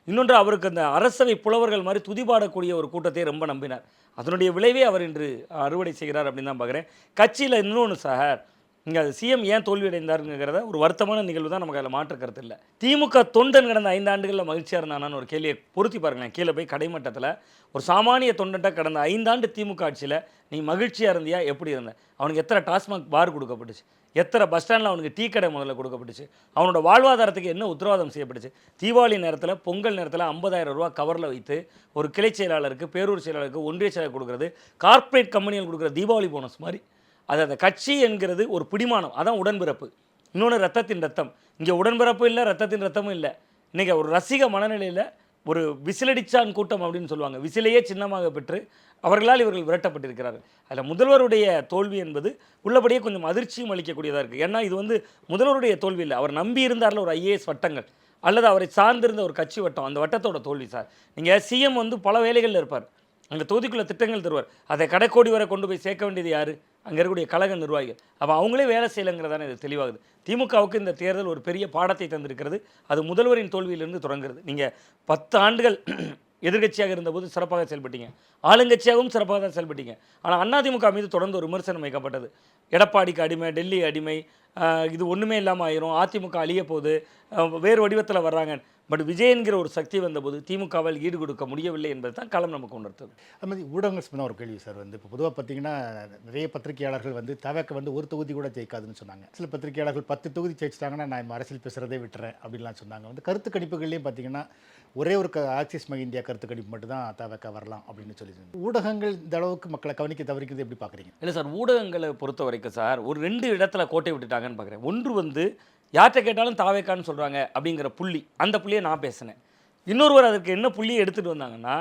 இன்னொன்று, அவருக்கு அந்த அரசவை புலவர்கள் மாதிரி துதிபாடக்கூடிய ஒரு கூட்டத்தை ரொம்ப நம்பினார். அதனுடைய விளைவே அவர் இன்று அறுவடை செய்கிறார் அப்படின்னு தான் பார்க்குறேன். கட்சியில் இன்னொன்று சார், இங்கே சிஎம் ஏன் தோல்வியடைந்தாருங்கிறத ஒரு வருத்தமான நிகழ்வு தான், நமக்கு அதில் மாற்று கருத்து இல்லை. திமுக தொண்டன் கடந்த 5 ஆண்டுகளில் மகிழ்ச்சியாக இருந்தானான்னு ஒரு கேள்வியை பொருத்தி பாருங்களேன். கீழே போய் கடைமட்டத்தில் ஒரு சாமானிய தொண்டன்ட்ட கடந்த 5 ஆண்டு திமுக ஆட்சியில் நீ மகிழ்ச்சியாக இருந்தியா? எப்படி இருந்த? அவனுக்கு எத்தனை டாஸ்மாக் பார் கொடுக்கப்பட்டுச்சு? எத்தனை பஸ் ஸ்டாண்டில் அவனுக்கு டீ கடை முதல்ல கொடுக்கப்பட்டுச்சு? அவனோட வாழ்வாதாரத்துக்கு என்ன உத்தரவாதம் செய்யப்பட்டுச்சு? தீபாவளி நேரத்தில், பொங்கல் நேரத்தில் 50,000 ரூபா கவரில் வைத்து ஒரு கிளை செயலாளருக்கு, பேரூர் செயலாளருக்கு, ஒன்றிய செயலாளர் கொடுக்குறது, கார்ப்பரேட் கம்பெனிகள் கொடுக்குற தீபாவளி போனஸ் மாதிரி. அது அந்த கட்சி என்கிறது ஒரு பிடிமானம், அதான் உடன்பிறப்பு. இன்னொன்று ரத்தத்தின் ரத்தம். இங்கே உடன்பிறப்பும் இல்லை, ரத்தத்தின் ரத்தமும் இல்லை. இன்றைக்கி ஒரு ரசிக மனநிலையில் ஒரு விசிலடிச்சான் கூட்டம் அப்படின்னு சொல்லுவாங்க. விசிலையே சின்னமாக பெற்று அவர்களால் இவர்கள் விரட்டப்பட்டிருக்கிறார்கள். அதில் முதல்வருடைய தோல்வி என்பது உள்ளபடியே கொஞ்சம் அதிர்ச்சியும் அளிக்கக்கூடியதாக இருக்குது. ஏன்னா இது வந்து முதல்வருடைய தோல்வி இல்லை, அவர் நம்பி இருந்தார்ல ஒரு ஐஏஎஸ் வட்டங்கள் அல்லது அவரை சார்ந்திருந்த ஒரு கட்சி வட்டம், அந்த வட்டத்தோட தோல்வி சார். நீங்கள் சிஎம் வந்து பல வேலைகளில் இருப்பார், அங்கே தொகுதிக்குள்ளே திட்டங்கள் தருவார், அதை கடைக்கோடி வரை கொண்டு போய் சேர்க்க வேண்டியது யார்? அங்கே இருக்கக்கூடிய கழக நிர்வாகிகள். அப்போ அவங்களே வேலை செய்யலைங்கிறதானே இது தெளிவாகுது. திமுகவுக்கு இந்த தேர்தல் ஒரு பெரிய பாடத்தை தந்திருக்கிறது. அது முதல்வரின் தோல்வியிலிருந்து தொடங்குகிறது. நீங்கள் 10 ஆண்டுகள் எதிர்க்கட்சியாக இருந்தபோது சிறப்பாக செயல்பட்டீங்க, ஆளுங்கட்சியாகவும் சிறப்பாக தான் செயல்பட்டீங்க. ஆனால் அதிமுக மீது தொடர்ந்து ஒரு விமர்சனம் வைக்கப்பட்டது. எடப்பாடிக்கு அடிமை, டெல்லி அடிமை, இது ஒன்றுமே இல்லாமல் ஆயிரும், அதிமுக அழிய போகுது, வேறு வடிவத்தில் வர்றாங்க. பட் விஜய் என்கிற ஒரு சக்தி வந்தபோது திமுகவால் ஈடு கொடுக்க முடியவில்லை என்பது தான் காலம் நமக்கு உணர்த்தது. அது மாதிரி ஊடகங்கள் சம்பந்தம் ஒரு கேள்வி சார். வந்து இப்போ பொதுவாக பார்த்தீங்கன்னா நிறைய பத்திரிகையாளர்கள் வந்து தவக்க வந்து ஒரு தொகுதி கூட ஜெயிக்காதுன்னு சொன்னாங்க. சில பத்திரிகையாளர்கள் 10 தொகுதி ஜெயிச்சிட்டாங்கன்னா நான் அரசியல் பேசுகிறதே விட்டுறேன் அப்படின்லாம் சொன்னாங்க. வந்து கருத்து கணிப்புகள்லையும் பார்த்தீங்கன்னா ஒரே ஒரு ஆக்சிஸ் இந்தியா கருத்து கணிப்பு மட்டும் தான் தவக்க வரலாம் அப்படின்னு சொல்லியிருந்தாங்க. ஊடகங்கள் இந்த அளவுக்கு மக்களை கவனிக்க தவறிக்கிறது எப்படி பார்க்குறீங்க? இல்லை சார், ஊடகங்களை பொறுத்த வரைக்கும் சார் ஒரு 2 இடத்துல கோட்டை விட்டுட்டாங்கன்னு பார்க்குறேன். ஒன்று வந்து யார்கிட்ட கேட்டாலும் தாவேக்கான்னு சொல்கிறாங்க அப்படிங்கிற புள்ளி, அந்த புள்ளியை நான் பேசினேன். இன்னொருவர் அதற்கு என்ன புள்ளியை எடுத்துகிட்டு வந்தாங்கன்னா,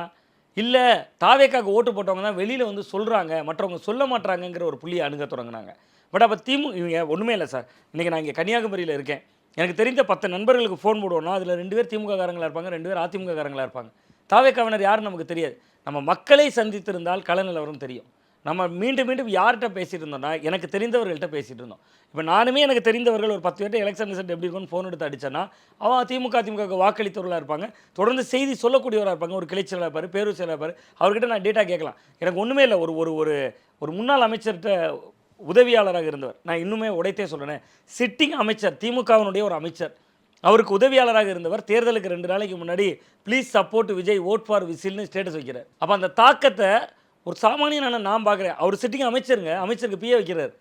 இல்லை தாவேக்காக்கு ஓட்டு போட்டவங்க தான் வெளியில் வந்து சொல்கிறாங்க, மற்றவங்க சொல்ல மாட்டாங்கங்கிற ஒரு புள்ளியை அணுக தொடங்கினாங்க. பட் அப்போ இவங்க ஒன்றுமே இல்லை சார். இன்றைக்கி நான் இங்கே கன்னியாகுமரியில் இருக்கேன், எனக்கு தெரிந்த 10 நண்பர்களுக்கு ஃபோன் போடுவோம்னா அதில் 2 பேர் திமுக காரங்களாக இருப்பாங்க, 2 பேர் அதிமுக காரங்களாக இருப்பாங்க. தாவேக்காவினர் யாருன்னு நமக்கு தெரியாது. நம்ம மக்களை சந்தித்திருந்தால் கள நிலவரம் தெரியும். நம்ம மீண்டும் மீண்டும் யார்கிட்ட பேசிகிட்டு இருந்தோம்னா எனக்கு தெரிந்தவர்கள்ட்ட பேசிகிட்டு இருந்தோம். இப்போ நானுமே எனக்கு தெரிந்தவர்கள் ஒரு 10 பேர்ட்ட எலெக்ஷன் ரிசல்ட் எப்படி இருக்குன்னு ஃபோன் எடுத்து அடிச்சேன்னா அவன் திமுக வாக்களித்தவர்களாக இருப்பாங்க, தொடர்ந்து செய்தி சொல்லக்கூடியவராக இருப்பாங்க, ஒரு கிளைச்சலாக இருப்பார், பேரூர் செயலாக இருப்பார். அவர்கிட்ட நான் டேட்டா கேட்கலாம். எனக்கு ஒன்றுமே இல்லை, ஒரு ஒரு ஒரு முன்னாள் அமைச்சர்கிட்ட உதவியாளராக இருந்தவர், நான் இன்னுமே உடைத்தே சொல்கிறேன், சிட்டிங் அமைச்சர், திமுகவினுடைய ஒரு அமைச்சர், அவருக்கு உதவியாளராக இருந்தவர் தேர்தலுக்கு 2 நாளைக்கு முன்னாடி please support Vijay, vote for விசில்னு ஸ்டேட்டஸ் வைக்கிறார். அப்போ அந்த தாக்கத்தை ஒரு சாமானியனான நான் பார்க்குறேன். அவர் சிட்டிங் அமைச்சருங்க, அமைச்சருக்கு பிஏ வைக்கிறார்.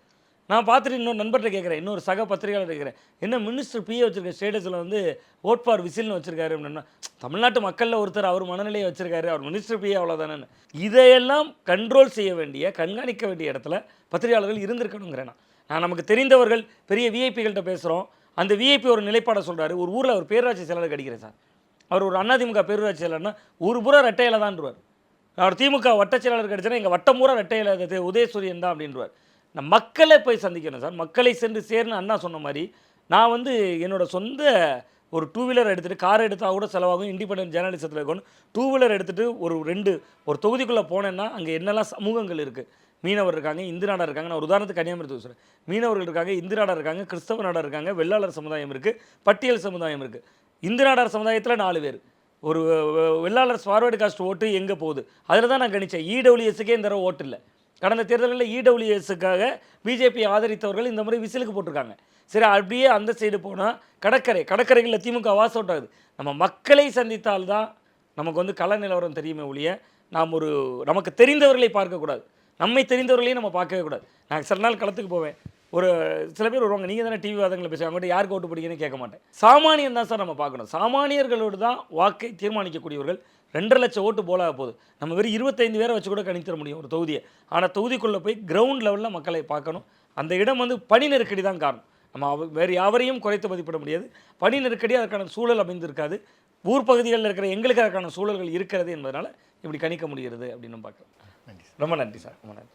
நான் பார்த்துட்டு இன்னொரு நண்பர்கிட்ட கேட்குறேன், இன்னொரு சக பத்திரிகையாளர் கேட்குறேன், என்ன மினிஸ்டர் பிஏ வச்சிருக்க ஸ்டேட்டஸில் வந்து ஓட் ஃபார் விசில்னு வச்சிருக்காரு அப்படின்னா, தமிழ்நாட்டு மக்களில் ஒருத்தர் அவர் மனநிலையை வச்சிருக்காரு, அவர் மினிஸ்டர் பிஏ அவ்வளோதானே. இதையெல்லாம் கண்ட்ரோல் செய்ய வேண்டிய, கண்காணிக்க வேண்டிய இடத்துல பத்திரிகையாளர்கள் இருந்திருக்கணுங்கிறேன். நான் நமக்கு தெரிந்தவர்கள் பெரிய விஐபிகள்கிட்ட பேசுகிறோம், அந்த விஐபி ஒரு நிலைப்பாடை சொல்கிறாரு, ஒரு ஊரில் அவர் பேரூராட்சி செயலாளர் அடிக்கிறேன் சார், அவர் ஒரு அதிமுக பேரூராட்சி செயலாளர்னா ஒரு பூரா ரெட்டையில தான்ருவார். அவர் திமுக வட்ட செயலாளர் கிடைச்சா எங்கள் வட்டம் பூரா ரெட்டையில உதயசூரியன் தான் அப்படின்றவார். நான் மக்களை போய் சந்திக்கணும் சார், மக்களை சென்று சேர்னு அண்ணா சொன்ன மாதிரி நான் வந்து என்னோடய சொந்த ஒரு 2 வீலர் எடுத்துகிட்டு, கார் எடுத்தால் கூட செலவாகும், இண்டிபெண்டன்ட் ஜேர்னலிசத்தில் இருக்கணும், 2 வீலர் எடுத்துகிட்டு ஒரு தொகுதிக்குள்ளே போனேன்னா அங்கே என்னெல்லாம் சமூகங்கள் இருக்குது. மீனவர் இருக்காங்க, இந்து நாடார் இருக்காங்க. நான் ஒரு உதாரணத்துக்கு கன்னியாகுமரி சொல்கிறேன். மீனவர்கள் இருக்காங்க, இந்து நாடார் இருக்காங்க, கிறிஸ்தவ நாடார் இருக்காங்க, வெள்ளாளர் சமுதாயம் இருக்குது, பட்டியல் சமுதாயம் இருக்குது. இந்து நாடார் சமுதாயத்தில் 4 பேர், ஒரு வெள்ளாளர் ஃபார்வர்டு காஸ்ட் ஓட்டு எங்கே போகுது அதில் தான் நான் கணிச்சேன். இடபிள்யூஎஸ்க்கே இந்த தடவை ஓட்டு இல்லை. கடந்த தேர்தலில் இடபிள்யூஎஸ்க்காக பிஜேபி ஆதரித்தவர்கள் இந்த முறை விசிலுக்கு போட்டிருக்காங்க. சரி, அப்படியே அந்த சைடு போனால் கடற்கரைகளில் திமுக வாஸ் அவுட் ஆகுது. நம்ம மக்களை சந்தித்தால்தான் நமக்கு வந்து கள நிலவரம் தெரியுமே ஒழிய நமக்கு தெரிந்தவர்களை பார்க்கக்கூடாது, நம்மை தெரிந்தவர்களையும் நம்ம பார்க்கவே கூடாது. நான் சில நாள் களத்துக்கு போவேன், ஒரு சில பேர் வருவாங்க, நீங்கள் தானே டிவி வாதங்களை பேசுவாங்க, அவங்கள்ட்ட யாருக்கு ஓட்டு பிடிக்குன்னு கேட்க மாட்டேன். சாமானியன் தான் சார் நம்ம பார்க்கணும். சாமானியர்களோடு தான் வாக்கை தீர்மானிக்கக்கூடியவர்கள். 2.5 லட்சம் ஓட்டு போல போகுது. நம்ம வெறும் 25 பேரை வச்சு கூட கணித்திட முடியும் ஒரு தொகுதியை. ஆனால் தொகுதிக்குள்ளே போய் கிரவுண்ட் லெவலில் மக்களை பார்க்கணும். அந்த இடம் வந்து பணி நெருக்கடி தான் காரணம். நம்ம வேறு யாவரையும் குறைத்து மதிப்பிட முடியாது. பணி நெருக்கடி அதற்கான சூழல் அமைந்திருக்காது. ஊர் பகுதிகளில் இருக்கிற எங்களுக்கு அதற்கான சூழல்கள் இருக்கிறது என்பதனால் இப்படி கணிக்க முடிகிறது அப்படின்னு பார்க்கலாம். நன்றி. ரொம்ப நன்றி சார், ரொம்ப நன்றி.